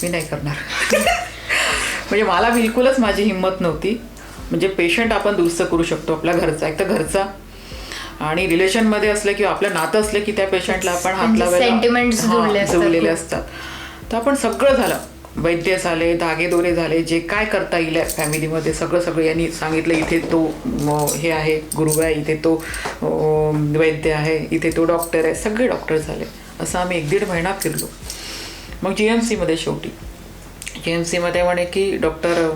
मी नाही करणार. म्हणजे मला बिलकुलच माझी हिंमत नव्हती. म्हणजे पेशंट आपण दुरुस्त करू शकतो, आपल्या घरचा, एक तर घरचा आणि रिलेशनमध्ये असलं किंवा आपलं नातं असलं की त्या पेशंटला आपण हात लावायला जुळलेले असतात. तर आपण सगळं झालं, वैद्य झाले, धागेदोरे झाले, जे काय करता येईल फॅमिलीमध्ये सगळं यांनी सांगितलं. इथे तो हे आहे गुरु आहे, इथे तो वैद्य आहे, इथे तो डॉक्टर आहे, सगळे डॉक्टर झाले. असं आम्ही 1-1.5 महिना फिरलो. मग GMC मध्ये शेवटी GMC मध्ये म्हणे की डॉक्टर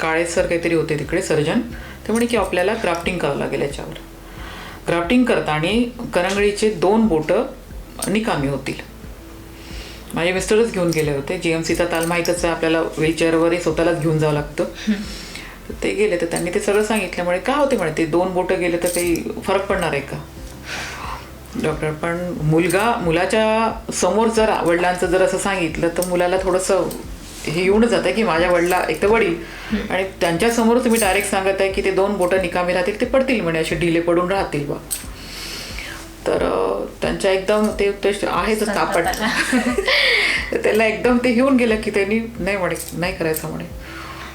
काळे सर काहीतरी होते तिकडे सर्जन. ते म्हणे की आपल्याला ग्राफ्टिंग करावं लागेल याच्यावर. ग्राफ्टिंग करताना करंगळीचे 2 बोटं निकामी होतील. माझे मिस्टरच घेऊन गेले होते. GMCचा ताल माहीतच आहे आपल्याला, व्हीलचेअरवरही स्वतःलाच घेऊन जावं लागतं. ते गेले तर त्यांनी ते सगळं सांगितल्यामुळे काय होते म्हणे, ते 2 बोटं गेले तर काही फरक पडणार आहे का डॉक्टर? पण मुलाच्या समोर जर वडिलांचं जर असं सांगितलं तर मुलाला थोडंसं हे येऊनच जातं की माझ्या एक तर वडील आणि त्यांच्या समोर तुम्ही डायरेक्ट सांगत आहे की ते 2 बोटं निकामी राहतील, ते पडतील म्हणे, असे ढिले पडून राहतील बा. तर त्यांच्या एकदम ते आहेच तापट त्याला एकदम ते घेऊन गेलं की त्यांनी नाही म्हणे, नाही करायचं म्हणे.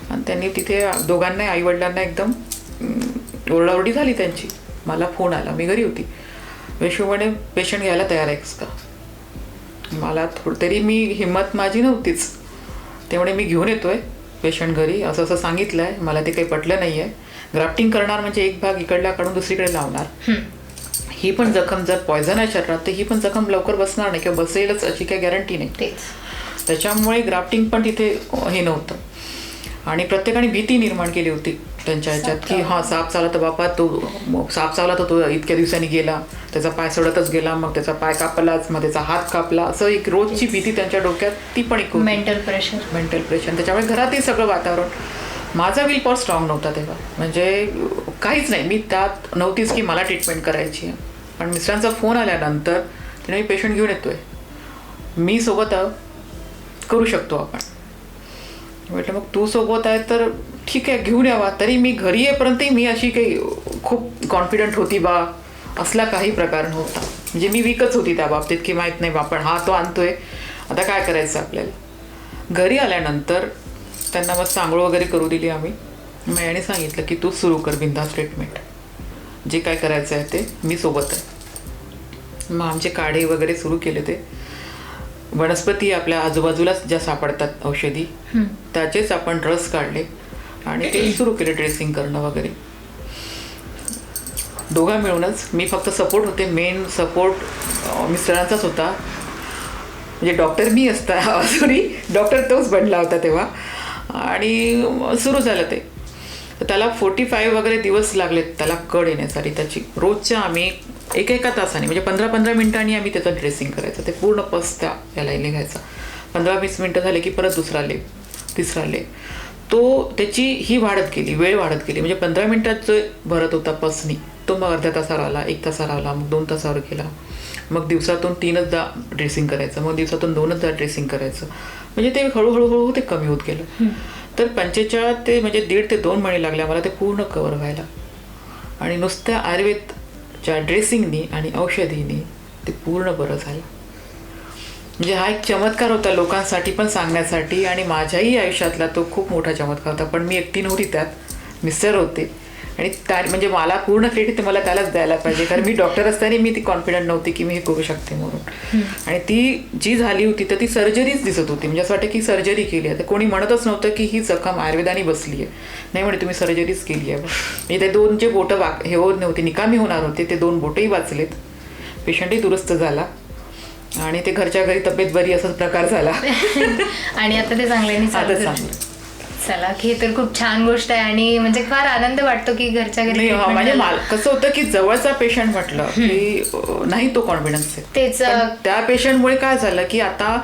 आणि त्यांनी तिथे दोघांना, आईवडिलांना एकदम ओरडाओरडी झाली त्यांची. मला फोन आला, मी घरी होती. वैशू म्हणे पेशंट घ्यायला तयार आहेस का? मला तरी मी हिंमत माझी नव्हतीच. त्यामुळे मी घेऊन येतोय पेशंट घरी, असं असं सांगितलं आहे. मला ते काही पटलं नाही आहे. ग्राफ्टिंग करणार म्हणजे एक भाग इकडल्या काढून दुसरीकडे लावणार. ही पण जखम जर पॉयझन आहे शरीरात तर ही पण जखम लवकर बसणार नाही किंवा बसेलच अशी काही गॅरंटी नाही. त्याच्यामुळे ग्राफ्टिंग पण तिथे हे नव्हतं. आणि प्रत्येकाने भीती निर्माण केली होती त्यांच्या ह्याच्यात की हा साप चावला तर बापा, तो साप चावला तर तो इतक्या दिवसांनी गेला, त्याचा पाय सडतच गेला, मग त्याचा पाय कापलाच, मग त्याचा हात कापला, असं एक रोजची भीती त्यांच्या डोक्यात. ती पण एक मेंटल प्रेशर. त्याच्यामुळे घरातही सगळं वातावरण. माझा विल पॉवर स्ट्रॉंग नव्हता तेव्हा, म्हणजे काहीच नाही. मी त्यात नव्हतीच की मला ट्रीटमेंट करायची आहे. पण मिस्टरांचा फोन आल्यानंतर त्याने मी पेशंट घेऊन येतोय, मी सोबत करू शकतो आपण. म्हटलं मग तू सोबत आहे तर ठीक आहे घेऊन यावा. तरी मी घरी येईपर्यंतही मी अशी काही खूप कॉन्फिडंट होती बा, असला काही प्रकार नव्हता. म्हणजे मी वीकच होती त्या बाबतीत की माहीत नाही बा, पण हा तो आणतोय, आता काय करायचं आपल्याला. घरी आल्यानंतर त्यांना मग आंघोळ वगैरे करू दिली आम्ही. मग याने सांगितलं की तू सुरू कर बिंदास ट्रीटमेंट, जे काय करायचं आहे ते मी सोबत आहे. मग आमचे काढे वगैरे सुरू केले. ते वनस्पती आपल्या आजूबाजूलाच ज्या सापडतात औषधी, त्याचेच आपण रस काढले आणि ते सुरू केले ड्रेसिंग करणं वगैरे. दोघं मिळूनच. मी फक्त सपोर्ट होते. मेन सपोर्ट मिस्टरांचाच होता. म्हणजे डॉक्टर मी असता, सॉरी डॉक्टर तोच बनला होता तेव्हा. आणि सुरू झालं ते. त्याला 45 वगैरे दिवस लागलेत त्याला कड येण्यासाठी. त्याची रोजच्या आम्ही एका तासाने म्हणजे 15-15 मिनिटांनी आम्ही त्याचं ड्रेसिंग करायचं. ते पूर्ण पस त्या याला लिहायचा. 15-20 मिनटं झाले की परत दुसरा लेप, तिसरा लेप. तो त्याची ही वाढत गेली, वेळ वाढत गेली. म्हणजे 15 मिनिटात जो भरत होता पसनी, तो मग अर्ध्या तासावर आला, 1 तासावर आला, मग 2 तासावर गेला. मग दिवसातून 3दा ड्रेसिंग करायचं, मग दिवसातून 2दा ड्रेसिंग करायचं. म्हणजे ते हळूहळू ते कमी होत गेलं. तर 45 ते म्हणजे 1.5 ते 2 महिने लागले आम्हाला ते पूर्ण कव्हर व्हायला. आणि नुसत्या आयुर्वेदच्या ड्रेसिंगनी आणि औषधीनी ते पूर्ण बरं झालं. म्हणजे हा एक चमत्कार होता लोकांसाठी पण सांगण्यासाठी. आणि माझ्याही आयुष्यातला तो खूप मोठा चमत्कार होता. पण मी एकटी नव्हती त्यात, मिस्टर होते. आणि त्या म्हणजे मला पूर्ण क्रेडिट मला त्यालाच द्यायला पाहिजे, कारण मी डॉक्टर असताना मी ती कॉन्फिडंट नव्हती की मी हे करू शकते म्हणून. आणि ती जी झाली होती तर ती सर्जरीच दिसत होती. म्हणजे असं वाटतं की सर्जरी केली आहे. तर कोणी म्हणतच नव्हतं की ही जखम आयुर्वेदाने बसली आहे. नाही म्हणे तुम्ही सर्जरीच केली आहे. म्हणजे ते 2 जे बोटं हे होत नव्हते, निकामी होणार होते, ते 2 बोटंही वाचलेत. पेशंटही दुरुस्त झाला. आणि ते घरच्या घरी तब्येत बरी असाच प्रकार झाला. आणि आता ते चांगलं. चला, हे तर खूप छान गोष्ट आहे. आणि म्हणजे फार आनंद वाटतो की घरच्या घरी. म्हणजे कसं होतं की जवळचा पेशंट म्हटलं की नाही तो कॉन्फिडन्स आहे. तेच त्या पेशंटमुळे काय झालं की आता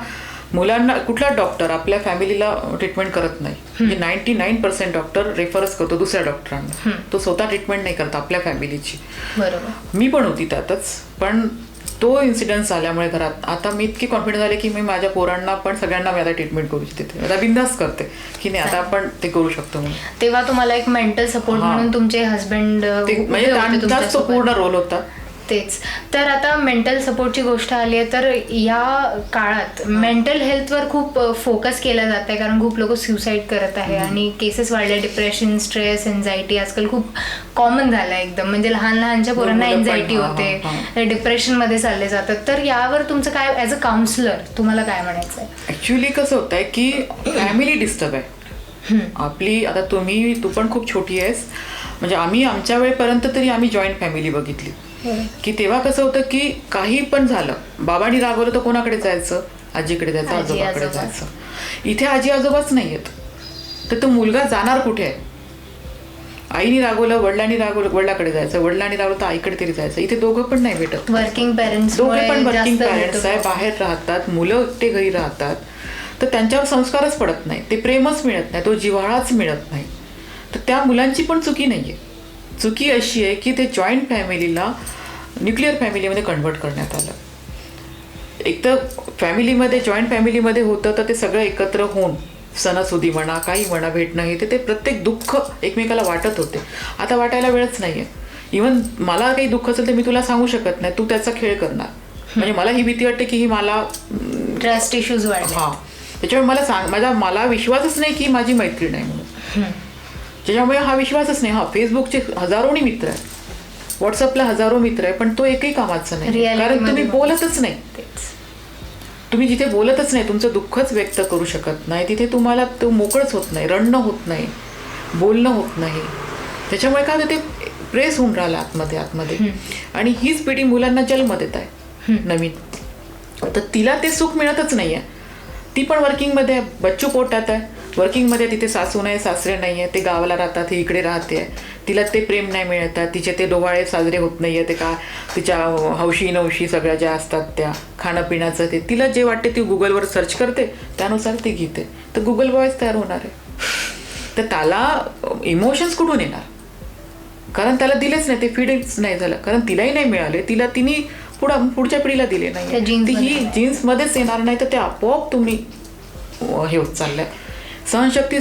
मुलांना कुठला डॉक्टर आपल्या फॅमिलीला ट्रीटमेंट करत नाही. म्हणजे 99% डॉक्टर रेफरच करतो दुसऱ्या डॉक्टरांना. तो स्वतः ट्रीटमेंट नाही करत आपल्या फॅमिलीची. बरोबर. मी पण होती त्यातच. पण तो इन्सिडेंट झाल्यामुळे घरात आता मी इतकी कॉन्फिडन्स झाले की मी माझ्या पोरांना पण सगळ्यांना मी आता ट्रीटमेंट करू शकते. आता बिंदास करते की नाही आता आपण ते करू शकतो म्हणून. तेव्हा तुम्हाला एक मेंटल सपोर्ट म्हणून तुमचे हस्बंड म्हणजे त्यांचाच तो पूर्ण रोल होता. तेच. तर आता मेंटल सपोर्टची गोष्ट आली आहे तर या काळात मेंटल हेल्थवर खूप फोकस केला जात आहे, कारण खूप लोक सुसाईड करत आहे आणि केसेस वाढले. डिप्रेशन, स्ट्रेस, एन्झायटी आजकाल खूप कॉमन झालं आहे एकदम. म्हणजे लहानच्या पोरांना एन्झायटी होते, डिप्रेशनमध्ये चालले जातात. तर यावर तुमचं काय, ॲज अ काउन्सिलर तुम्हाला काय म्हणायचं आहे? ॲक्च्युली कसं होत आहे की फॅमिली डिस्टर्ब आहे आपली. आता तू पण खूप छोटी आहेस. म्हणजे आम्ही आमच्या वेळेपर्यंत तरी आम्ही जॉईंट फॅमिली बघितली की तेव्हा कसं होतं की काही पण झालं, बाबांनी रागवलं तर कोणाकडे जायचं? आजीकडे जायचं, आजोबाकडे जायचं. इथे आजी आजोबाच नाही आहेत तर तो मुलगा जाणार कुठे आहे? आईने रागवलं, वडिलांनी रागवलं, वडिलाकडे जायचं, वडिलांनी रागवलं तर आईकडे तरी जायचं. इथे दोघं पण नाही भेटत. वर्किंग पॅरेंट्स दोघे पण वर्किंग पॅरेंट्स आहे, बाहेर राहतात, मुलं ते घरी राहतात, तर त्यांच्यावर संस्कारच पडत नाही, ते प्रेमच मिळत नाही, तो जिव्हाळाच मिळत नाही. तर त्या मुलांची पण चुकी नाही आहे. चुकी अशी आहे की ते जॉईंट फॅमिलीला न्यूक्लिअर फॅमिलीमध्ये कन्व्हर्ट करण्यात आलं. एक तर फॅमिलीमध्ये, जॉईंट फॅमिलीमध्ये होतं तर ते सगळं एकत्र होऊन सणासुदी म्हणा, काही म्हणा, भेटणं हे ते प्रत्येक दुःख एकमेकाला वाटत होते. आता वाटायला वेळच नाही आहे. इवन मला काही दुःख असेल तर मी तुला सांगू शकत नाही, तू त्याचा खेळ करणार. म्हणजे मला ही भीती वाटते की ही मला ट्रस्ट इश्यूज वाढले. हां, त्याच्यामुळे मला विश्वासच नाही की माझी मैत्रीण आहे म्हणून. त्याच्यामुळे हा विश्वासच नाही. फेसबुकचे हजारोनी मित्र आहे, व्हॉट्सअपला हजारो मित्र आहे, पण तो एकही कामाचा नाही, कारण तुम्ही बोलतच नाही. तुम्ही जिथे बोलतच नाही, तुमचं दुःखच व्यक्त करू शकत नाही, तिथे तुम्हाला तो मोकळच होत नाही, रडणं होत नाही, बोलणं होत नाही. त्याच्यामुळे काय होतं, ते प्रेस होऊन राहिलं आतमध्ये. आणि हीच पिढी मुलांना जन्म देत आहे नवीन, तर तिला ते सुख मिळतच नाही आहे. ती पण वर्किंगमध्ये आहे, बच्चू पोटात आहे, वर्किंगमध्ये, तिथे सासू नाही, सासरे नाही आहे, ते गावाला राहतात, ही इकडे राहते, तिला ते प्रेम नाही मिळत आहे, तिचे ते डोहाळे साजरे होत नाही आहे, ते का तिच्या हौशी नवशी सगळ्या ज्या असतात त्या खाणं पिण्याचं, ते तिला जे वाटते ती गुगलवर सर्च करते, त्यानुसार ती घेते, तर गुगल बॉयच तयार होणार आहे. तर त्याला इमोशन्स कुठून येणार, कारण त्याला दिलेच नाही, ते फीडच नाही झालं, कारण तिलाही नाही मिळाले, तिने पुढच्या पिढीला दिले नाही, ही जीन्समध्येच येणार नाही, तर ते आपोआप तुम्ही हे होत चाललंय. सहनशक्ती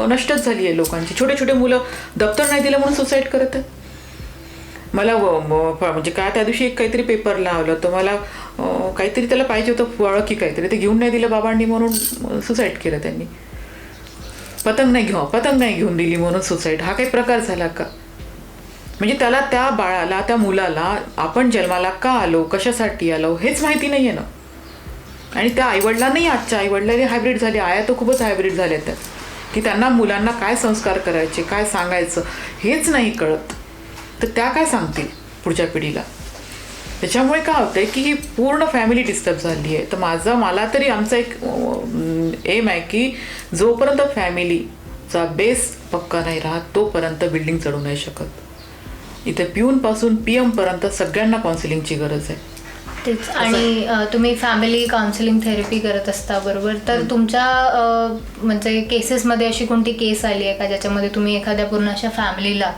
नष्टच झाली आहे लोकांची. छोटे छोटे मुलं दप्तर नाही दिलं म्हणून सुसाईड करत आहे. मला म्हणजे काय त्या दिवशी एक काहीतरी पेपर लावलं, तर मला काहीतरी त्याला पाहिजे होतं फळ की काहीतरी, ते घेऊन नाही दिलं बाबांनी म्हणून सुसाईड केलं त्यांनी. पतंग नाही घेऊन दिली म्हणून सुसाईड. हा काही प्रकार झाला का? म्हणजे त्याला, त्या बाळाला, त्या मुलाला आपण जन्माला का आलो, कशासाठी आलो हेच माहिती नाही आहे ना. आणि त्या आईवडिलांनाही, आजच्या आईवडिलांनी हायब्रिड झाले, आया तर खूपच हायब्रिड झाल्या त्या, की त्यांना मुलांना काय संस्कार करायचे, काय सांगायचं हेच नाही कळत, तर त्या काय सांगतील पुढच्या पिढीला. त्याच्यामुळे काय होतंय की ही पूर्ण फॅमिली डिस्टर्ब झाली आहे. तर मला तरी आमचा एक एम आहे की जोपर्यंत फॅमिलीचा बेस पक्का नाही राहत तोपर्यंत बिल्डिंग चढू नाही शकत. इथे पिऊनपासून PM पर्यंत सगळ्यांना काउन्सिलिंगची गरज आहे. तेच. आणि तुम्ही फॅमिली काउन्सिलिंग थेरपी करत असता बरोबर, तर तुमच्या म्हणजे केसेसमध्ये अशी कोणती केस आली आहे का ज्याच्यामध्ये तुम्ही एखाद्या पूर्ण अशा फॅमिलीला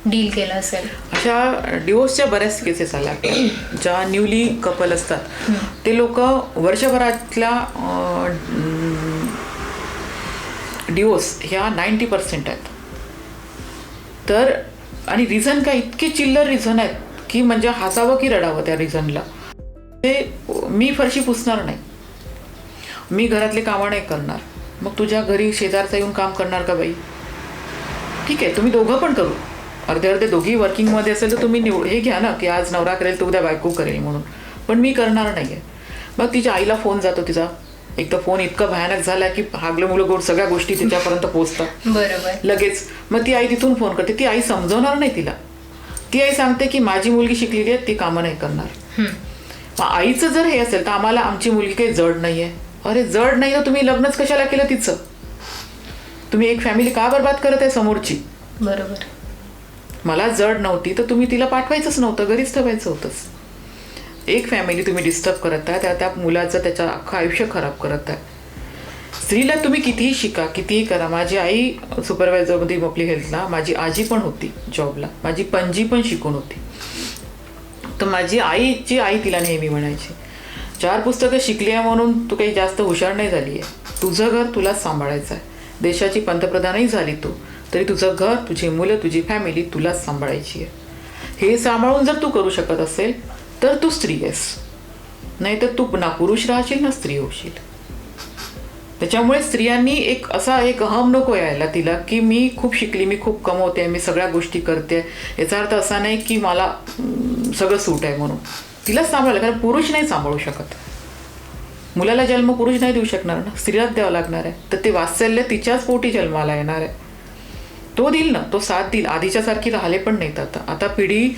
डील केलं असेल? अशा डिवोर्सच्या बऱ्याच केसेस आल्या. ज्या न्यूली कपल असतात ते लोक वर्षभरातल्या डिवोर्स ह्या 90% आहेत. तर आणि रिझन काय, इतके चिल्लर रिझन आहेत की म्हणजे हसावं की रडावं त्या रिझनला. ते मी फरशी पुसणार नाही, मी घरातले कामं नाही करणार, मग तुझ्या घरी शेजारचा येऊन काम करणार का बाई? ठीक आहे, तुम्ही दोघं पण करू, अर्धे दोघी वर्किंगमध्ये असेल तर तुम्ही हे घ्या ना की आज नवरा करेल तर उद्या बायको करेल म्हणून, पण मी करणार नाही आहे. मग तिच्या आईला फोन जातो, तिचा एक तर फोन इतका भयानक झाला की हागलं मुलं गोड सगळ्या गोष्टी तिच्यापर्यंत पोहोचतात बरोबर लगेच. मग ती आई तिथून फोन करते, ती आई समजवणार नाही तिला. ती आई सांगते की माझी मुलगी शिकलेली आहे, ती कामं नाही करणार. आईचं जर हे असेल तर आम्हाला आमची मुलगी काही जड नाही आहे. अरे जड नाही तर तुम्ही लग्नच कशाला केलं तिचं? तुम्ही एक फॅमिली का बरबाद करत आहे समोरची? बरोबर. मला जड नव्हती तर तुम्ही तिला पाठवायचंच नव्हतं, घरीच ठेवायचं होतंच. एक फॅमिली तुम्ही डिस्टर्ब करत आहे, त्या मुलाचं त्याचं अख्खं आयुष्य खराब करत आहे. स्त्रीला तुम्ही कितीही शिका, कितीही करा. माझी आई सुपरवायझरमध्ये आपली हेल्थला, माझी आजी पण होती जॉबला, माझी पणजी पण शिकून होती. तर माझी आईची आई तिला नेहमी म्हणायची, 4 पुस्तकं शिकली आहे म्हणून तू काही जास्त हुशार नाही झाली आहे, तुझं घर तुलाच सांभाळायचं आहे. देशाची पंतप्रधानही झाली तू तरी तुझं घर, तुझी मुलं, तुझी फॅमिली तुलाच सांभाळायची आहे. हे सांभाळून जर तू करू शकत असेल तर तू स्त्री आहेस, नाही तर तू ना पुरुष राहशील ना स्त्री होशील. त्याच्यामुळे स्त्रियांनी एक अहम नको यायला तिला की मी खूप शिकली, मी खूप कमवते, मी सगळ्या गोष्टी करते. याचा अर्थ असा नाही की मला सगळं सूट आहे म्हणून. तिलाच सांभाळलं, कारण पुरुष नाही सांभाळू शकत. मुलाला जन्म पुरुष नाही देऊ शकणार ना, स्त्रीलाच द्यावं लागणार आहे. तर ते वात्सल्य तिच्याच पोटी जन्माला येणार आहे. तो देईल ना, तो साथ देईल. आधीच्या सारखी राहिले पण नाहीत आता. आता पिढी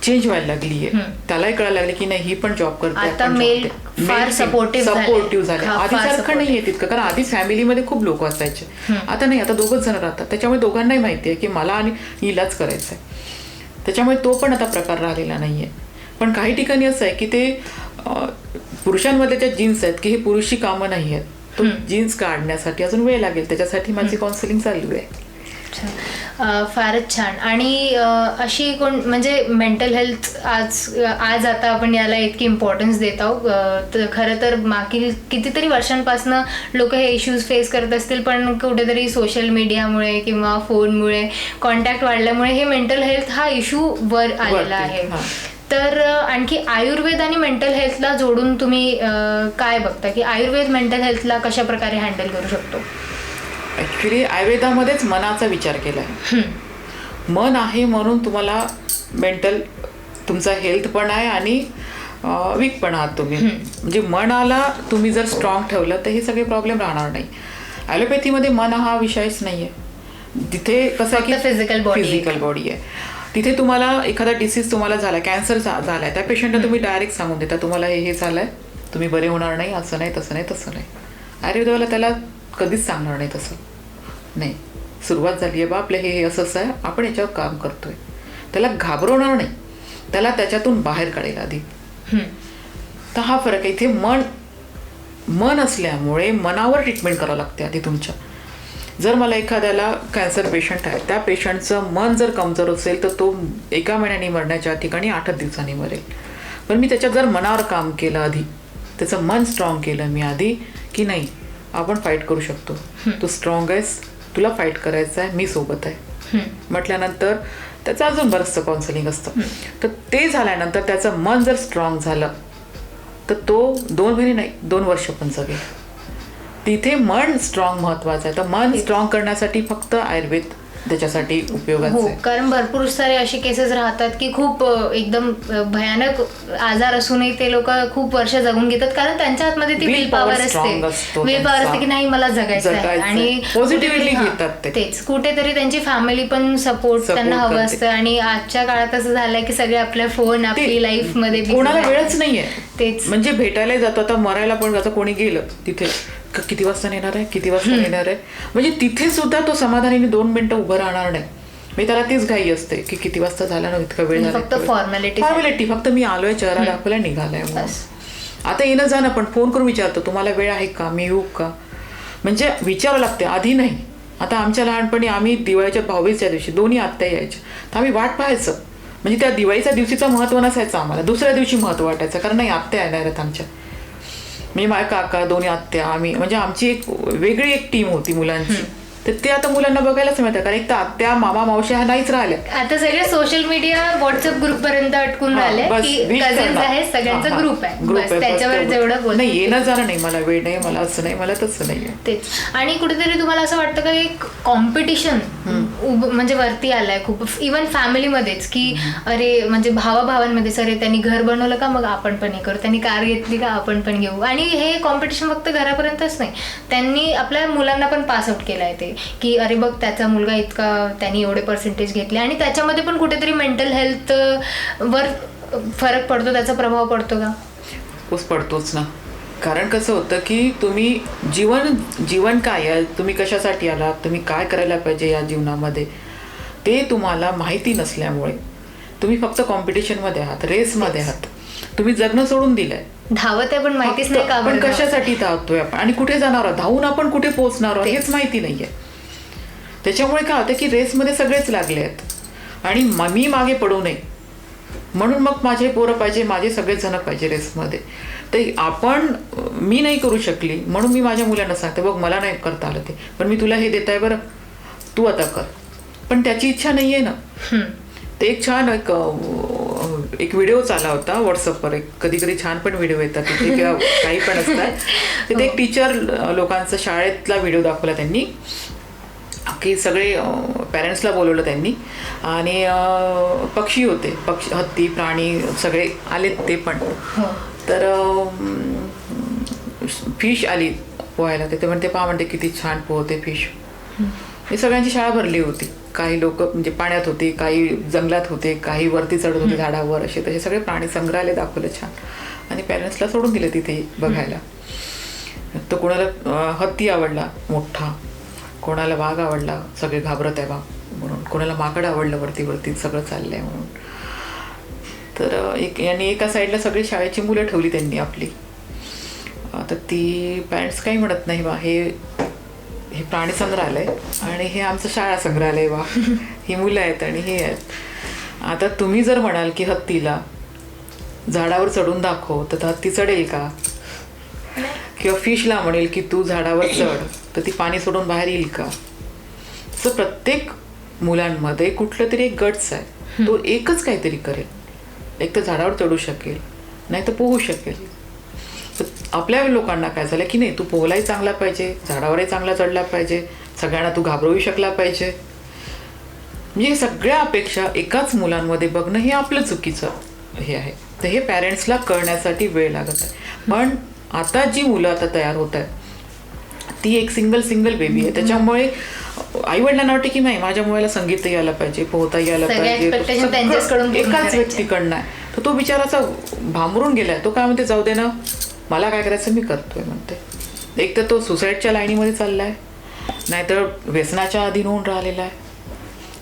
चेंज व्हायला लागली आहे. त्यालाही कळायला लागले की नाही, ही पण जॉब करते, आता मेल फार सपोर्टिव्ह झाले. आधीसारखं नाहीये तितकं, कारण आधी फॅमिलीमध्ये खूप लोक असायचे. आता नाही, आता दोघच जण राहतात. त्याच्यामुळे दोघांनाही माहिती आहे की मला आणि हिलाच करायचंय. त्याच्यामुळे तो पण आता प्रकार राहिलेला नाहीये. पण काही ठिकाणी असं आहे की ते पुरुषांमध्ये ज्या जीन्स आहेत की हे पुरुषी कामं नाही आहेत, तो जीन्स काढण्यासाठी अजून वेळ लागेल. त्याच्यासाठी माझी काउन्सिलिंग चालू आहे. फारच छान. आणि अशी कोण म्हणजे मेंटल हेल्थ आज आता आपण याला इतकी इम्पॉर्टन्स देत आहोत. खरं तर मागील कितीतरी वर्षांपासून लोक हे इश्यूज फेस करत असतील, पण कुठेतरी सोशल मीडियामुळे किंवा फोनमुळे कॉन्टॅक्ट वाढल्यामुळे हे मेंटल हेल्थ हा इश्यू वर आलेला आहे. तर आणखी आयुर्वेद आणि मेंटल हेल्थला जोडून तुम्ही काय बघता की आयुर्वेद मेंटल हेल्थला कशा प्रकारे हँडल करू शकतो? ॲक्च्युली आयुर्वेदामध्येच मनाचा विचार केला आहे. मन आहे म्हणून तुम्हाला मेंटल तुमचा हेल्थ पण आहे आणि वीक पण आहात तुम्ही. म्हणजे मनाला तुम्ही जर स्ट्रॉंग ठेवलं तर हे सगळे प्रॉब्लेम राहणार नाही. ॲलोपॅथीमध्ये मन हा विषयच नाही आहे. तिथे कसं आहे की फिजिकल बॉडी आहे. तिथे तुम्हाला एखादा डिसीज तुम्हाला झाला, कॅन्सर झालाय, त्या पेशंटला तुम्ही डायरेक्ट सांगून देता तुम्हाला हे झालंय, तुम्ही बरे होणार नाही, असं नाही तसं नाही तसं नाही. आयुर्वेदाला त्याला कधीच सांगणार नाही तसं नाही. सुरुवात झाली आहे बा आपलं, हे असंच आहे, आपण याच्यावर काम करतोय. त्याला घाबरवणार नाही, त्याला त्याच्यातून बाहेर काढेल आधी. तर हा फरक आहे. इथे मन असल्यामुळे मनावर ट्रीटमेंट करावं लागते आधी तुमच्या. जर मला एखाद्याला कॅन्सर पेशंट आहे, त्या पेशंटचं मन जर कमजोर असेल तर तो 1 महिन्याने मरण्याच्या ठिकाणी 8 दिवसांनी मरेल. पण मी त्याच्यात जर मनावर काम केलं आधी, त्याचं मन स्ट्रॉंग केलं मी आधी की नाही आपण फाईट करू शकतो, तू स्ट्रॉंग आहेस, तुला फाईट करायचं आहे, मी सोबत आहे म्हटल्यानंतर त्याचं अजून बरंचसं काउन्सिलिंग असतं. तर ते झाल्यानंतर त्याचं मन जर स्ट्रॉंग झालं तर तो 2 महिने नाही 2 वर्ष पण जगेल. तिथे मन स्ट्रॉंग महत्वाचं आहे. तर मन स्ट्रॉंग करण्यासाठी फक्त आयुर्वेद त्याच्यासाठी उपयोगाचं आहे. कारण भरपूर सारे असे केसेस राहतात की खूप एकदम भयानक आजार असूनही ते लोक खूप वर्ष जगून घेतात, कारण त्यांच्या आतमध्ये ती विल पॉवर असते की नाही मला जगायचं आहे. आणि पॉझिटिव्हली घेतात तेच कुठेतरी त्यांची फॅमिली पण सपोर्ट त्यांना हवं असतं. आणि आजच्या काळात असं झालंय की सगळे आपल्या फोन आपली लाईफ मध्ये कोणाला वेळच नाहीये. तेच म्हणजे भेटायला जातो, आता मरायला पण जातो, कोणी गेलं तिथे किती वाजता येणार आहे, किती वाजता येणार आहे, म्हणजे तिथे सुद्धा तो समाधानाने 2 मिनिटं उभं राहणार नाही. मी त्याला तीच घाई असते की किती वाजता झाला ना, इतका वेळ झाला, फक्त फॉर्मॅलिटी, फक्त मी आलोय, चेहरा दाखवला, निघालाय. आता येणं जाणं पण फोन करून विचारतो तुम्हाला वेळ आहे का, मी येऊ का, म्हणजे विचारावं लागते आधी नाही. आता आमच्या लहानपणी आम्ही दिवाळीच्या 22च्या दिवशी दोन्ही आत्या यायच्या, तर आम्ही वाट पाहायचं. म्हणजे त्या दिवाळीच्या दिवशीचं महत्त्व नसायचं आम्हाला, दुसऱ्या दिवशी महत्त्व वाटायचं, कारण नाही आत्या येणार आहेत आमच्या. म्हणजे माझ्या काका, 2 आत्या, आम्ही, म्हणजे आमची एक वेगळी एक टीम होती मुलांची. तर ते आता मुलांना बघायलाच मिळतं, कारण एक तर आत्या, मामा, मावशी ह्या नाहीच राहिल्या. आता सगळे सोशल मीडिया, व्हॉट्सअप ग्रुप पर्यंत अटकून राहिले की कझिन्स आहे, सगळ्यांचा ग्रुप आहे, त्याच्यावर जेवढं नाही येणं जाणं नाही, मला वेळ नाही, मला असं नाही, मला तसं नाही. तेच. आणि कुठेतरी तुम्हाला असं वाटतं का एक कॉम्पिटिशन म्हणजे वरती आलाय खूप, इव्हन फॅमिलीमध्येच, की अरे म्हणजे भावाभावांमध्येच, अरे त्यांनी घर बनवलं का मग आपण पण हे करू, त्यांनी कार घेतली का आपण पण घेऊ. आणि हे कॉम्पिटिशन फक्त घरापर्यंतच नाही, त्यांनी आपल्या मुलांना पण पास आउट केलं आहे ते, की अरे बघ त्याचा मुलगा इतका, त्यांनी एवढे पर्सेंटेज घेतले. आणि त्याच्यामध्ये पण कुठेतरी मेंटल हेल्थ वर फरक पडतो, त्याचा प्रभाव पडतो का? पडतोच ना. कारण कसं होतं की तुम्ही जीवन काय आहे, तुम्ही कशासाठी आलात, तुम्ही काय करायला पाहिजे या जीवनामध्ये, ते तुम्हाला माहिती नसल्यामुळे तुम्ही फक्त कॉम्पिटिशनमध्ये आहात, रेसमध्ये आहात. तुम्ही जगणं सोडून दिलंय, धावत आहे पण माहितीच नाही का आपण कशासाठी धावतोय आपण आणि कुठे जाणार आहोत, धावून आपण कुठे पोहोचणार आहोत हेच माहिती नाहीये. त्याच्यामुळे काय होतं की रेसमध्ये सगळेच लागले आहेत आणि मी मागे पडू नये म्हणून मग माझे पोरं पाहिजे, माझे सगळेच जण पाहिजे रेसमध्ये. तर मी नाही करू शकली म्हणून मी माझ्या मुलांना सांगते, बघ मला नाही करता आलं ते, पण मी तुला हे देत आहे बरं, तू आता कर. पण त्याची इच्छा नाहीये ना. ते एक छान एक व्हिडिओ चालला होता व्हॉट्सअपवर, कधी कधी छान पण व्हिडिओ येतात तिथे किंवा काही पण असतात. तिथे एक टीचर लोकांचा शाळेतला व्हिडिओ दाखवला त्यांनी, की सगळे पॅरेंट्सला बोलवलं त्यांनी आणि पक्षी होते, हत्ती, प्राणी सगळे आलेत ते पण. तर फिश आली पोहायला, ते म्हणते पहा म्हणते किती छान पोहते फिश. ही सगळ्यांची शाळा भरली होती. काही लोक म्हणजे पाण्यात होते, काही जंगलात होते, काही वरती चढत होते झाडावर, असे तसे सगळे प्राणी संग्रहालय दाखवलं छान. आणि पॅरेंट्सला सोडून दिलं तिथे बघायला. तर कोणाला हत्ती आवडला मोठा, कोणाला वाघ आवडला, सगळे घाबरत आहे वाघ म्हणून, कोणाला माकड आवडलं, वरती वरती सगळं चाललंय म्हणून. तर आणि एका साईडला सगळी शाळेची मुलं ठेवली त्यांनी आपली. तर ती पॅरेंट्स काही म्हणत नाही बा हे प्राणी संग्रहालय आणि हे आमचं शाळा संग्रहालय बा, ही मुलं आहेत आणि हे आहेत. आता तुम्ही जर म्हणाल की हत्तीला झाडावर चढून दाखव, तर हत्ती चढेल का? किंवा फिशला म्हणेल की तू झाडावर चढ, तर ती पाणी सोडून बाहेर येईल का? तर प्रत्येक मुलांमध्ये कुठलं तरी एक गट्स आहे, तो एकच काहीतरी करेल. एक तर झाडावर चढू शकेल, नाही तर पोहू शकेल. तर आपल्या लोकांना काय झालं की नाही, तू पोहलाही चांगला पाहिजे, झाडावरही चांगला चढला पाहिजे, सगळ्यांना तू घाबरवू शकला पाहिजे. म्हणजे सगळ्या अपेक्षा एकाच मुलांमध्ये बघणं हे आपलं चुकीचं हे आहे. तर हे पॅरेंट्सला कळण्यासाठी वेळ लागत आहे. पण आता जी मुलं आता तयार होत आहेत ती एक सिंगल बेबी आहे. त्याच्यामुळे आईवडिलांना वाटते की नाही माझ्या मुलाला संगीत यायला पाहिजे, पोहता यायला पाहिजे, एकाच व्यक्तीकडनं आहे. तर तो बिचाराचा भांबरून गेलाय. तो काय म्हणते, जाऊ दे ना, मला काय करायचं मी करतोय म्हणते. एक तर तो सुसाईडच्या लाईनीमध्ये चाललाय, नाहीतर व्यसनाच्या अधीन होऊन राहिलेला आहे,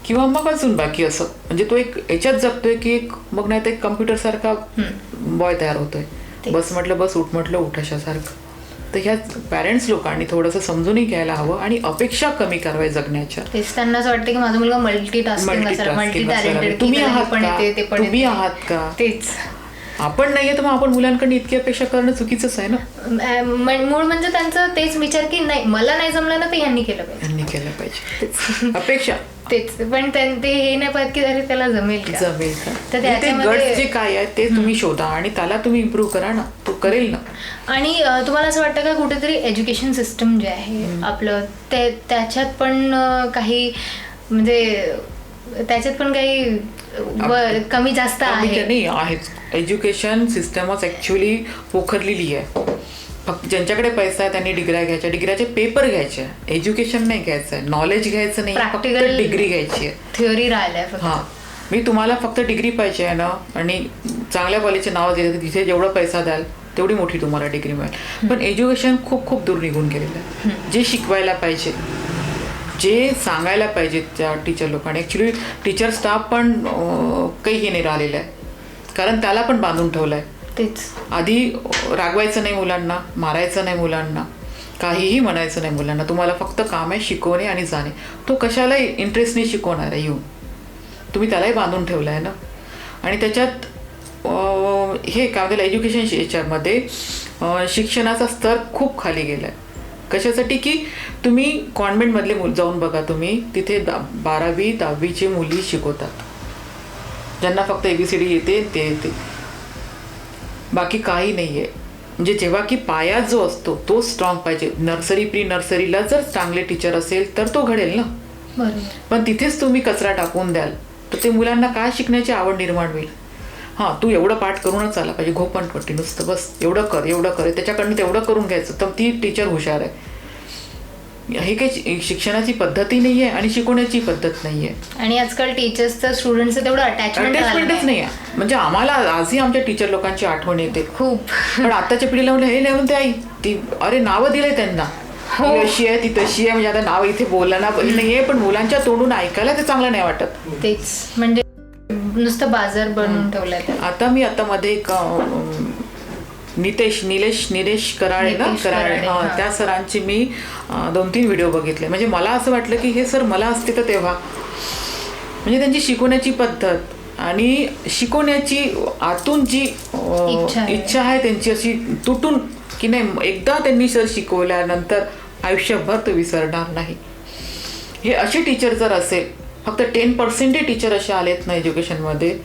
किंवा मग अजून बाकी असं. म्हणजे तो एक याच्यात जगतोय की एक मग नाही तर एक कम्प्युटर सारखा बॉय तयार होतोय. बस म्हटलं बस, उठ म्हटलं उठ, अशासारखं. तर ह्या पॅरेंट्स लोकांनी थोडंसं समजूनही घ्यायला हवं आणि अपेक्षा कमी कराव्या जगण्याच्या. त्यांना असं वाटतं की माझा मुलगा मल्टी टॅलेंटेड, तुम्ही आहात का? तेच आपण नाहीये, तर मग आपण मुलांकडे इतकी अपेक्षा करणं चुकीचंच आहे ना. मूळ म्हणजे त्यांचा तेच विचार की नाही, मला नाही जमलं ना, ते ह्यांनी केलं पाहिजे अपेक्षा. तेच, पण ते हे नाही पाहत की अरे त्याला जमेल का. तर त्याच्यामध्ये जे काय आहे ते तुम्ही शोधा आणि त्याला तुम्ही इम्प्रूव्ह करा ना, तो करेल ना. आणि तुम्हाला असं वाटतं का कुठेतरी एज्युकेशन सिस्टम जे आहे आपलं त्याच्यात पण काही म्हणजे त्याच्यात पण काही कमी जास्त आहे? नाही आहेच. एज्युकेशन सिस्टमच ऍक्च्युली पोखरलेली आहे. फक्त ज्यांच्याकडे पैसा आहे त्यांनी डिग्र्याचे पेपर घ्यायचे, एज्युकेशन नाही घ्यायचं आहे, नॉलेज घ्यायचं नाही, प्रॅक्टिकल डिग्री घ्यायची आहे, थिअरी राहिलाय. हां, मी तुम्हाला फक्त डिग्री पाहिजे आहे ना, आणि चांगल्या कॉलेजचे नाव दिले तर तिथे जेवढा पैसा द्याल तेवढी मोठी तुम्हाला डिग्री मिळेल. पण एज्युकेशन खूप खूप दूर निघून गेलेलं आहे. जे शिकवायला पाहिजे, जे सांगायला पाहिजे त्या टीचर लोकांनी, ॲक्च्युली टीचर स्टाफ पण काही हे नाही राहिलेलं आहे, कारण त्याला पण बांधून ठेवलं आहे. तेच, आधी रागवायचं नाही मुलांना, मारायचं नाही मुलांना, काहीही म्हणायचं नाही मुलांना. तुम्हाला फक्त काम आहे शिकवणे आणि जाणे. तो कशालाही इंटरेस्टने शिकवणार आहे येऊन, तुम्ही त्यालाही बांधून ठेवलं आहे ना. आणि त्याच्यात हे काय म्हणतात एज्युकेशन याच्यामध्ये शिक्षणाचा स्तर खूप खाली गेला आहे. कशासाठी की तुम्ही कॉन्व्हेंटमधले जाऊन बघा, तुम्ही तिथे 12वी 10वीचे मुली शिकवतात, ज्यांना फक्त ABCD येते ते येते, बाकी काही नाही आहे. म्हणजे जेव्हा की पाया जो असतो तो स्ट्रॉंग पाहिजे. नर्सरी प्री नर्सरीला जर चांगले टीचर असेल तर तो घडेल ना. बरोबर. पण तिथेच तुम्ही कचरा टाकून द्याल तर ते मुलांना काय शिकण्याची आवड निर्माण होईल. हां, तू एवढं पाठ करूनच आला पाहिजे, घोपणपट्टी नुसतं बस एवढं कर, त्याच्याकडनं तेवढं करून घ्यायचं, तर ती टीचर हुशार आहे. हे काही शिक्षणाची पद्धती नाहीये आणि शिकवण्याची पद्धत नाहीये. आणि आजकाल टीचर्सचं स्टुडंटचं तेवढं अटॅचमेंटच नाही आहे. म्हणजे आम्हाला आजही आमच्या टीचर लोकांची आठवण येते खूप. पण आताच्या पिढीला म्हणलं हे नाही, ते आई ती अरे नावं दिले त्यांना, ती अशी आहे ती तशी आहे. म्हणजे आता नाव इथे बोलायला नाहीये, पण मुलांच्या तोंडून ऐकायला ते चांगलं नाही वाटत. तेच, म्हणजे नुसतं बाजार बनवून ठेवलाय. आता मध्ये एक निलेश कराळे त्या सरांचे मी 2-3 व्हिडिओ बघितले. म्हणजे मला असं वाटलं की हे सर मला असते तर तेव्हा. म्हणजे त्यांची शिकवण्याची पद्धत आणि शिकवण्याची आतून जी इच्छा आहे त्यांची अशी तुटून की नाही, एकदा त्यांनी सर शिकवल्यानंतर आयुष्यभर तो विसरणार नाही. हे असे टीचर जर असेल, फक्त 10% टीचर असे आलेत ना एज्युकेशनमध्ये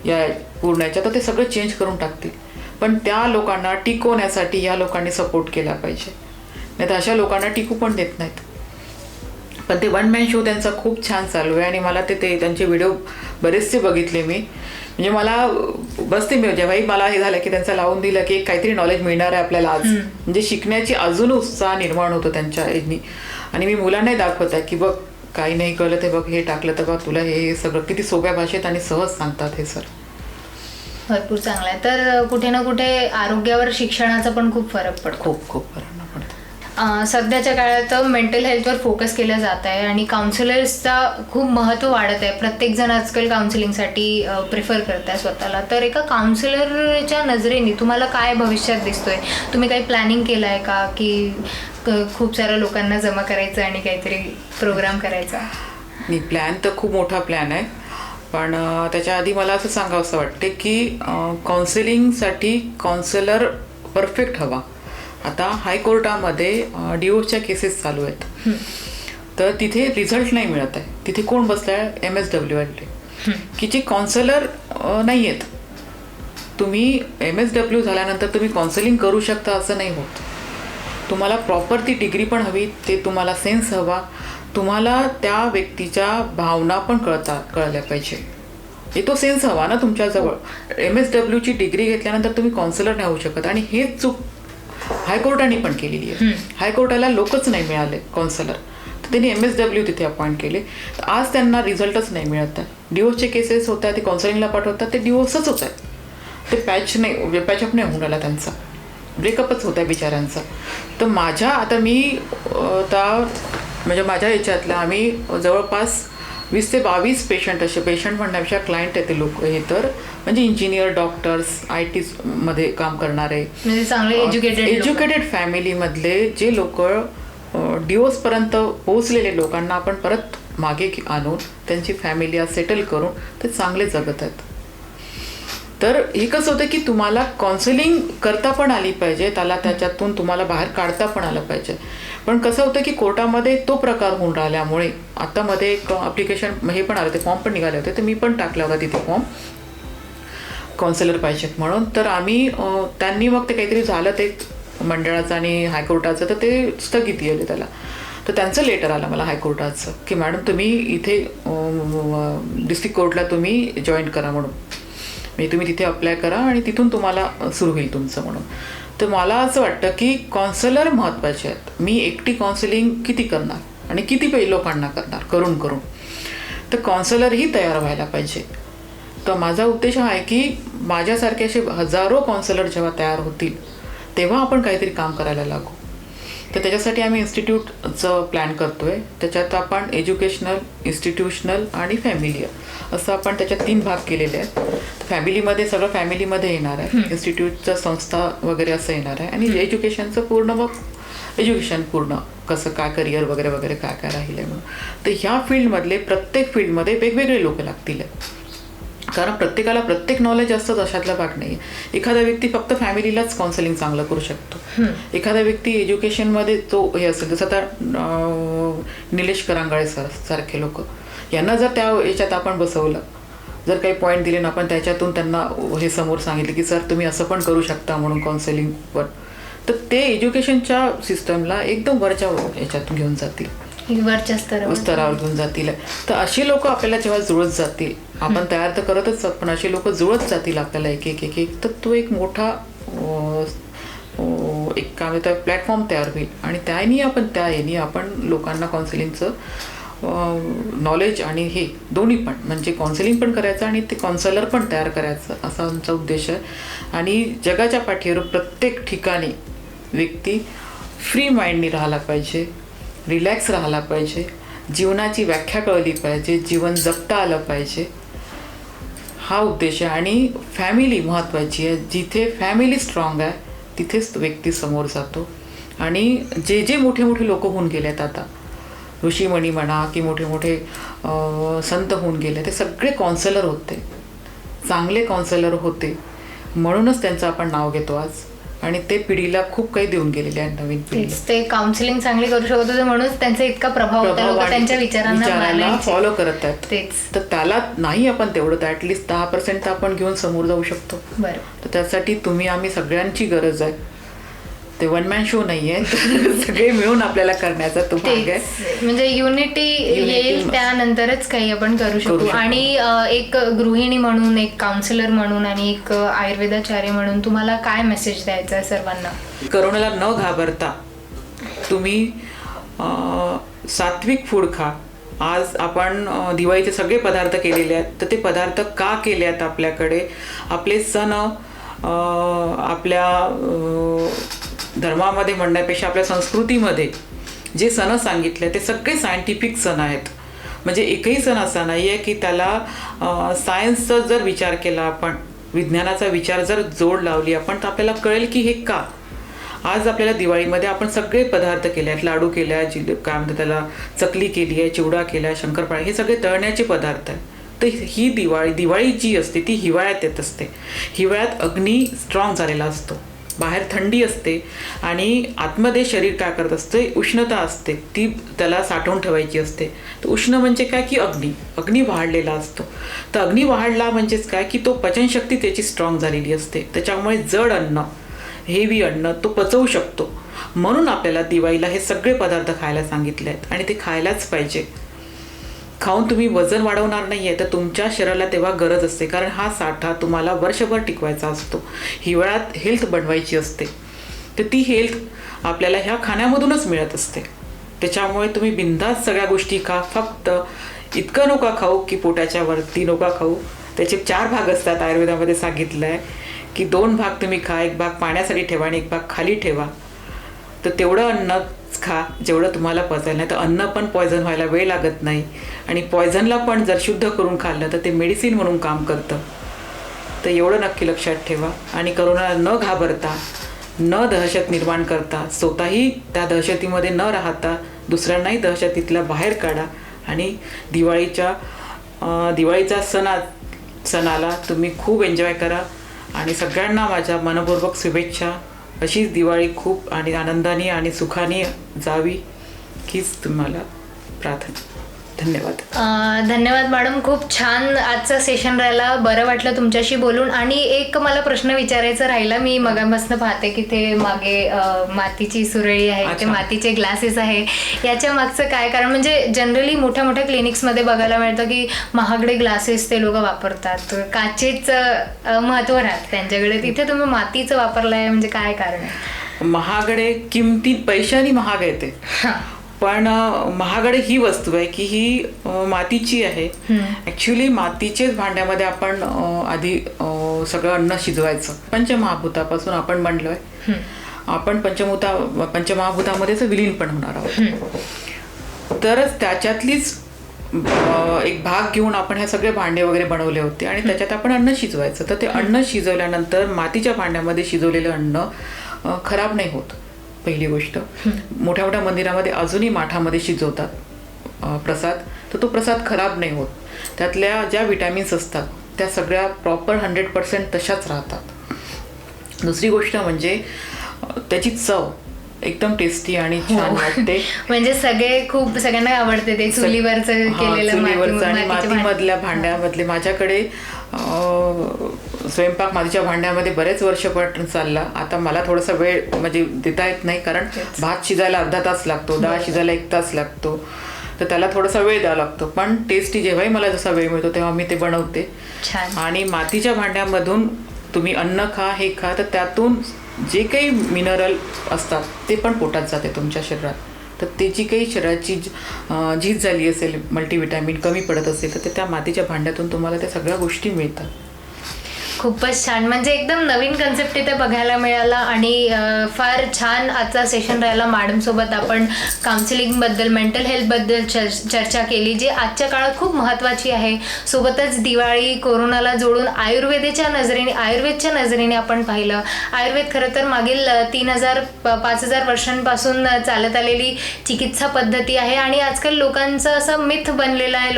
या पूर्णच्या, तर ते सगळं चेंज करून टाकतील. पण त्या लोकांना टिकवण्यासाठी या लोकांनी सपोर्ट केला पाहिजे, नाही तर अशा लोकांना टिकू पण देत नाहीत. पण ते 1 मॅन शो त्यांचा खूप छान चालू आहे आणि मला ते त्यांचे व्हिडिओ बरेचसे बघितले मी. म्हणजे मला बसते मी जेव्हाही मला हे झालं की त्यांचा लावून दिलं की काहीतरी नॉलेज मिळणार आहे आपल्याला आज, म्हणजे शिकण्याची अजून उत्साह निर्माण होतो त्यांच्या ह्यानी. आणि मी मुलांनाही दाखवत आहे की बघ काही नाही कळलं ते बघ हे टाकलं तर बघ तुला हे सगळं किती सोप्या भाषेत आणि सहज सांगतात हे सर. भरपूर चांगला आहे. तर कुठे ना कुठे आरोग्यावर शिक्षणाचा पण खूप फरक पडतो. खूप खूप परिणाम पडतो. सध्याच्या काळात मेंटल हेल्थवर फोकस केलं जात आहे आणि काउन्सिलर्सचा खूप महत्त्व वाढत आहे. प्रत्येकजण आजकाल काउन्सिलिंगसाठी प्रिफर करत आहे स्वतःला. तर एका काउन्सिलरच्या नजरेने तुम्हाला काय भविष्यात दिसतोय? तुम्ही काही प्लॅनिंग केलं आहे का की खूप साऱ्या लोकांना जमा करायचं आणि काहीतरी प्रोग्राम करायचा? नाही, प्लॅन तर खूप मोठा प्लॅन आहे, पण त्याच्या आधी मला असं सांगावंसं वाटते की काउन्सिलिंगसाठी काउन्सिलर परफेक्ट हवा. आता हायकोर्टामध्ये डिवोर्सच्या केसेस चालू आहेत, तर तिथे रिझल्ट नाही मिळत आहे. तिथे कोण बसलं आहे? MSW की जे काउन्सिलर नाही आहेत. तुम्ही MSW झाल्यानंतर तुम्ही काउन्सिलिंग करू शकता असं नाही होत. तुम्हाला प्रॉपर ती डिग्री पण हवी, ते तुम्हाला सेन्स हवा, तुम्हाला त्या व्यक्तीच्या भावना पण कळल्या पाहिजे. हे तो सेन्स हवा ना तुमच्याजवळ. MSWची डिग्री घेतल्यानंतर तुम्ही काउन्सिलर नाही होऊ शकत. आणि हेच चूक हायकोर्टाने पण केलेली आहे. हायकोर्टाला लोकच नाही मिळाले काउन्सिलर, तर त्यांनी MSW तिथे अपॉइंट केले. तर आज त्यांना रिझल्टच नाही मिळत आहे. डिवोर्सचे केसेस होत आहेत, ते काउन्सिलिंगला पाठवतात, ते डिवोर्सच होत आहे. ते पॅचअप नाही होऊन राहिला, त्यांचा ब्रेकअपच होत आहे बिचाऱ्यांचा. तर म्हणजे माझ्या याच्यातल्या आम्ही जवळपास 20 ते 22 पेशंट, असे पेशंट म्हणण्यापेक्षा क्लायंट आहे ते लोक. हे तर म्हणजे इंजिनियर, डॉक्टर्स, IT मध्ये काम करणारे, म्हणजे चांगले एज्युकेटेड फॅमिलीमधले जे लोक डिवोर्सपर्यंत पोहोचलेले लोकांना आपण परत मागे आणून त्यांची फॅमिली सेटल करून ते चांगले जगत आहेत. तर हे कसं होतं की तुम्हाला काउन्सिलिंग करता पण आली पाहिजे, त्याच्यातून तुम्हाला बाहेर काढता पण आलं पाहिजे. पण कसं होतं की कोर्टामध्ये तो प्रकार होऊन राहिल्यामुळे आता मध्ये एक ॲप्लिकेशन हे पण आलं, ते फॉर्म पण निघाले होते, तर मी पण टाकला होता तिथे फॉर्म काउन्सिलर पाहिजेत म्हणून. तर त्यांनी मग ते काहीतरी झालं ते मंडळाचं आणि हायकोर्टाचं, तर ते स्थगिती आली त्याला. तर त्यांचं लेटर आलं मला हायकोर्टाचं की मॅडम तुम्ही इथे डिस्ट्रिक्ट कोर्टला तुम्ही जॉईन करा म्हणून, म्हणजे तुम्ही तिथे अप्लाय करा आणि तिथून तुम्हाला सुरू होईल तुमचं म्हणून. तर मला असं वाटतं की काउन्सिलर महत्त्वाचे आहेत. मी एकटी काउन्सिलिंग किती करणार आणि किती लोकांना करणार करून. तर काउन्सिलरही तयार व्हायला पाहिजे. तर माझा उद्देश हा आहे की माझ्यासारखे असे हजारो काउन्सिलर जेव्हा तयार होतील तेव्हा आपण काहीतरी काम करायला लागू. तर त्याच्यासाठी आम्ही इन्स्टिट्यूटचं प्लॅन करतो आहे. त्याच्यात आपण एज्युकेशनल, इन्स्टिट्यूशनल आणि फॅमिली असं आपण त्याच्यात 3 भाग केलेले आहेत. फॅमिलीमध्ये सगळं फॅमिलीमध्ये येणार आहे, इन्स्टिट्यूटचं संस्था वगैरे असं येणार आहे, आणि एज्युकेशनचं पूर्ण मग एज्युकेशन पूर्ण कसं काय करिअर वगैरे वगैरे काय काय राहिलं आहे म्हणून. तर ह्या फील्डमधले प्रत्येक फील्डमध्ये वेगवेगळे लोक लागतील, कारण प्रत्येकाला प्रत्येक नॉलेज असतं अशातला भाग नाही. एखादा व्यक्ती फक्त फॅमिलीलाच काउन्सिलिंग चांगलं करू शकतो, एखादा व्यक्ती एज्युकेशनमध्ये तो हे असेल. जसं आता निलेश करांगळे सर सारखे लोक, यांना जर त्या याच्यात आपण बसवलं, जर काही पॉईंट दिले ना आपण त्याच्यातून त्यांना हे समोर सांगितलं की सर तुम्ही असं पण करू शकता म्हणून काउन्सिलिंगवर, तर ते एज्युकेशनच्या सिस्टमला एकदम वरच्या याच्यातून घेऊन जातील, वरच्या स्तरावर घेऊन जातील. तर अशी लोक आपल्याला जेव्हा जुळत जातील, आपण तयार तर करतच आहोत, पण अशी लोक जुळत जातील आपल्याला एक एक एक एक, तर तो एक मोठा एक काय म्हणतात प्लॅटफॉर्म तयार होईल. आणि त्याने आपण लोकांना काउन्सिलिंगचं नॉलेज आणि हे दोन्ही पण, म्हणजे काउन्सिलिंग पण करायचं आणि ते काउन्सिलर पण तयार करायचं असा आमचा उद्देश आहे. आणि जगाच्या पाठीवर प्रत्येक ठिकाणी व्यक्ती फ्री माइंडनी राहायला पाहिजे, रिलॅक्स राहायला पाहिजे, जीवनाची व्याख्या कळली पाहिजे, जीवन जगता आलं पाहिजे, हा उद्देश आहे. आणि फॅमिली महत्त्वाची आहे. जिथे फॅमिली स्ट्रॉंग आहे तिथेच व्यक्ती समोर जातो. आणि जे मोठे मोठे लोक होऊन गेलेत आता, ऋषीमणी म्हणा की मोठे मोठे संत होऊन गेले, ते सगळे काउन्सिलर होते, चांगले काउन्सिलर होते, म्हणूनच त्यांचं आपण नाव घेतो आज. आणि ते पिढीला खूप काही देऊन गेलेले आहे, नवीन पिढीला. ते काउन्सिलिंग चांगले करू शकत होते म्हणून त्यांचा इतका प्रभाव होता, लोक त्यांच्या विचारांना फॉलो करत आहेत. तर त्याला नाही आपण तेवढं, तर ऍटलिस्ट 10% तर आपण घेऊन समोर जाऊ शकतो. तर त्यासाठी आम्ही सगळ्यांची गरज आहे. ते वन मॅन शो नाहीये, सगळे मिळून आपल्याला करण्याचा तो भाग आहे. म्हणजे युनिटी येईल त्यानंतरच काही आपण करू शकतो. आणि एक गृहिणी म्हणून, एक काउन्सिलर म्हणून आणि एक आयुर्वेदाचार्य म्हणून तुम्हाला काय मेसेज द्यायचा आहे सर्वांना? करोनाला न घाबरता तुम्ही सात्विक फूड खा, आज आपण दिवाळीचे सगळे पदार्थ केलेले आहेत. तर ते पदार्थ का केले आहेत आपल्याकडे? आपले सण आपल्या धर्मामध्ये म्हणण्यापेक्षा आपल्या संस्कृतीमध्ये जे सण सांगितले ते सगळे सायंटिफिक सण आहेत. म्हणजे एकही सण असा नाही आहे की त्याला सायन्सचा जर विचार केला आपण, विज्ञानाचा विचार जर जोड लावली आपण, तर आपल्याला कळेल की हे का. आज आपल्याला दिवाळीमध्ये आपण सगळे पदार्थ केले आहेत. लाडू केले आहेत, काय म्हणतात त्याला, चकली केली आहे, चिवडा केला आहे, शंकरपाळी, हे सगळे तळण्याचे पदार्थ आहेत. तर ही दिवाळी जी असते ती हिवाळ्यात येत असते. हिवाळ्यात अग्नी स्ट्रॉंग झालेला असतो, बाहेर थंडी असते आणि आतमध्ये शरीर काय करत असते, उष्णता असते, ती त्याला साठवून ठेवायची असते. तर उष्ण म्हणजे काय की अग्नी वाढलेला असतो. तर अग्नी वाढला म्हणजेच काय की तो पचनशक्ती त्याची स्ट्रॉंग झालेली असते. त्याच्यामुळे जड अन्न, हेवी अन्न तो पचवू शकतो. म्हणून आपल्याला दिवाळीला हे सगळे पदार्थ खायला सांगितले आहेत आणि ते खायलाच पाहिजे. खाऊन तुम्ही वजन वाढवणार नाही आहे, तर तुमच्या शरीराला तेव्हा गरज असते, कारण हा साठा तुम्हाला वर्षभर टिकवायचा असतो. हिवाळ्यात हेल्थ बनवायची असते. तर ती हेल्थ आपल्याला ह्या खाण्यामधूनच मिळत असते. त्याच्यामुळे तुम्ही बिनधास्त सगळ्या गोष्टी खा. फक्त इतकं नका खाऊ की पोटाच्या वरती नका खाऊ. त्याचे 4 भाग असतात. आयुर्वेदामध्ये सांगितलं आहे की 2 भाग तुम्ही खा, 1 भाग पाण्यासाठी ठेवा आणि 1 भाग खाली ठेवा. तर तेवढं अन्न खा जेवढं तुम्हाला पचायला. नाही तर अन्न पण पॉयझन व्हायला वेळ लागत नाही. आणि पॉयझनला पण जर शुद्ध करून खाल्लं तर ते मेडिसिन म्हणून काम करतं. तर एवढं नक्की लक्षात ठेवा. आणि करोनाला न घाबरता, न दहशत निर्माण करता, स्वतःही त्या दहशतीमध्ये न राहता दुसऱ्यांनाही दहशतीतला बाहेर काढा. आणि दिवाळीच्या सणाला तुम्ही खूप एन्जॉय करा. आणि सगळ्यांना माझ्या मनपूर्वक शुभेच्छा. अशीच दिवाळी खूप आणि आनंदाने आणि सुखाने जावी हीच तुम्हाला प्रार्थना. धन्यवाद. धन्यवाद मॅडम, खूप छान आजचं सेशन राहिला. बरं वाटलं तुमच्याशी बोलून. आणि एक मला प्रश्न विचारायचा राहिला. मी मगापासून पाहते की ते मागे मातीची सुरळी आहे, ते मातीचे ग्लासेस आहे. याच्या मागचं काय कारण? म्हणजे जनरली मोठ्या मोठ्या क्लिनिक्समध्ये बघायला मिळतं की महागडे ग्लासेस ते लोक वापरतात, काचेचं महत्त्व राहतं त्यांच्याकडे. तिथे तुम्ही मातीचं वापरलं आहे, म्हणजे काय कारण आहे? महागडे किमती पैशाने महाग येते, पण महागडे ही वस्तू आहे की ही मातीची आहे. ऍक्च्युली मातीचेच भांड्यामध्ये आपण आधी सगळं अन्न शिजवायचं. पंचमहाभूतापासून आपण बनलोय. आपण पंचमहाभूतामध्येच विलीन पण होणार आहोत. तरच त्याच्यातलीच एक भाग घेऊन आपण हे सगळे भांडे वगैरे बनवले होते आणि त्याच्यात आपण अन्न शिजवायचं. तर ते अन्न शिजवल्यानंतर मातीच्या भांड्यामध्ये शिजवलेलं अन्न खराब नाही होत. पहिली गोष्ट. मोठ्या मोठ्या मंदिरामध्ये अजूनही माठामध्ये शिजवतात प्रसाद, तर तो प्रसाद खराब नाही होत. त्यातल्या ज्या विटॅमिन्स असतात त्या सगळ्या प्रॉपर 100% तशाच राहतात. दुसरी गोष्ट म्हणजे त्याची चव एकदम टेस्टी आणि छान वाटते. म्हणजे सगळ्यांना आवडते ते चुलीवरचं केलेलं. आणि मातीमधल्या भांड्यामधले माझ्याकडे स्वयंपाक मातीच्या भांड्यामध्ये बरेच वर्षभर चालला. आता मला थोडासा वेळ म्हणजे देता येत नाही, कारण भात शिजायला अर्धा तास लागतो, डाळ शिजायला 1 तास लागतो. तर त्याला थोडासा वेळ द्यावा लागतो. पण टेस्टी जेव्हाही मला जसा वेळ मिळतो तेव्हा मी ते बनवते. आणि मातीच्या भांड्यामधून तुम्ही अन्न खा, हे खा, तर त्यातून जे काही मिनरल असतात ते पण पोटात जाते तुमच्या शरीरात. तर ते जी काही शरीराची झीज झाली असेल, मल्टीविटॅमिन कमी पडत असेल, तर ते त्या मातीच्या भांड्यातून तुम्हाला त्या सगळ्या गोष्टी मिळतात. खूपच छान. म्हणजे एकदम नवीन कन्सेप्ट इथे बघायला मिळाला. आणि फार छान आजचा सेशन राहिला. मॅडमसोबत आपण काउन्सिलिंगबद्दल, मेंटल हेल्थबद्दल चर्चा केली, जी आजच्या काळात खूप महत्त्वाची आहे. सोबतच दिवाळी, कोरोनाला जोडून आयुर्वेदच्या नजरेने आपण पाहिलं. आयुर्वेद खरं तर मागील 5,000 वर्षांपासून चालत आलेली चिकित्सा पद्धती आहे. आणि आजकाल लोकांचं असं मिथ बनलेलं आहे,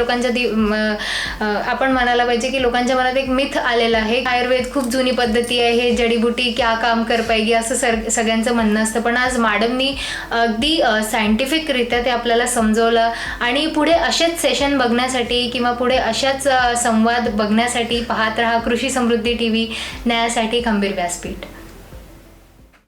आपण म्हणायला पाहिजे की लोकांच्या मनात एक मिथ आलेलं आहे, आयुर्वेद खूप जुनी पद्धती आहे, हे जडीबुटी क्या काम कर पाएगी असं सगळ्यांचं म्हणणं असतं. पण आज मॅडमनी अगदी सायंटिफिकरित्या ते आपल्याला समजवलं. आणि पुढे असेच सेशन बघण्यासाठी किंवा पुढे अशाच संवाद बघण्यासाठी पाहत रहा कृषी समृद्धी TV, न्यायासाठी खंबीर व्यासपीठ.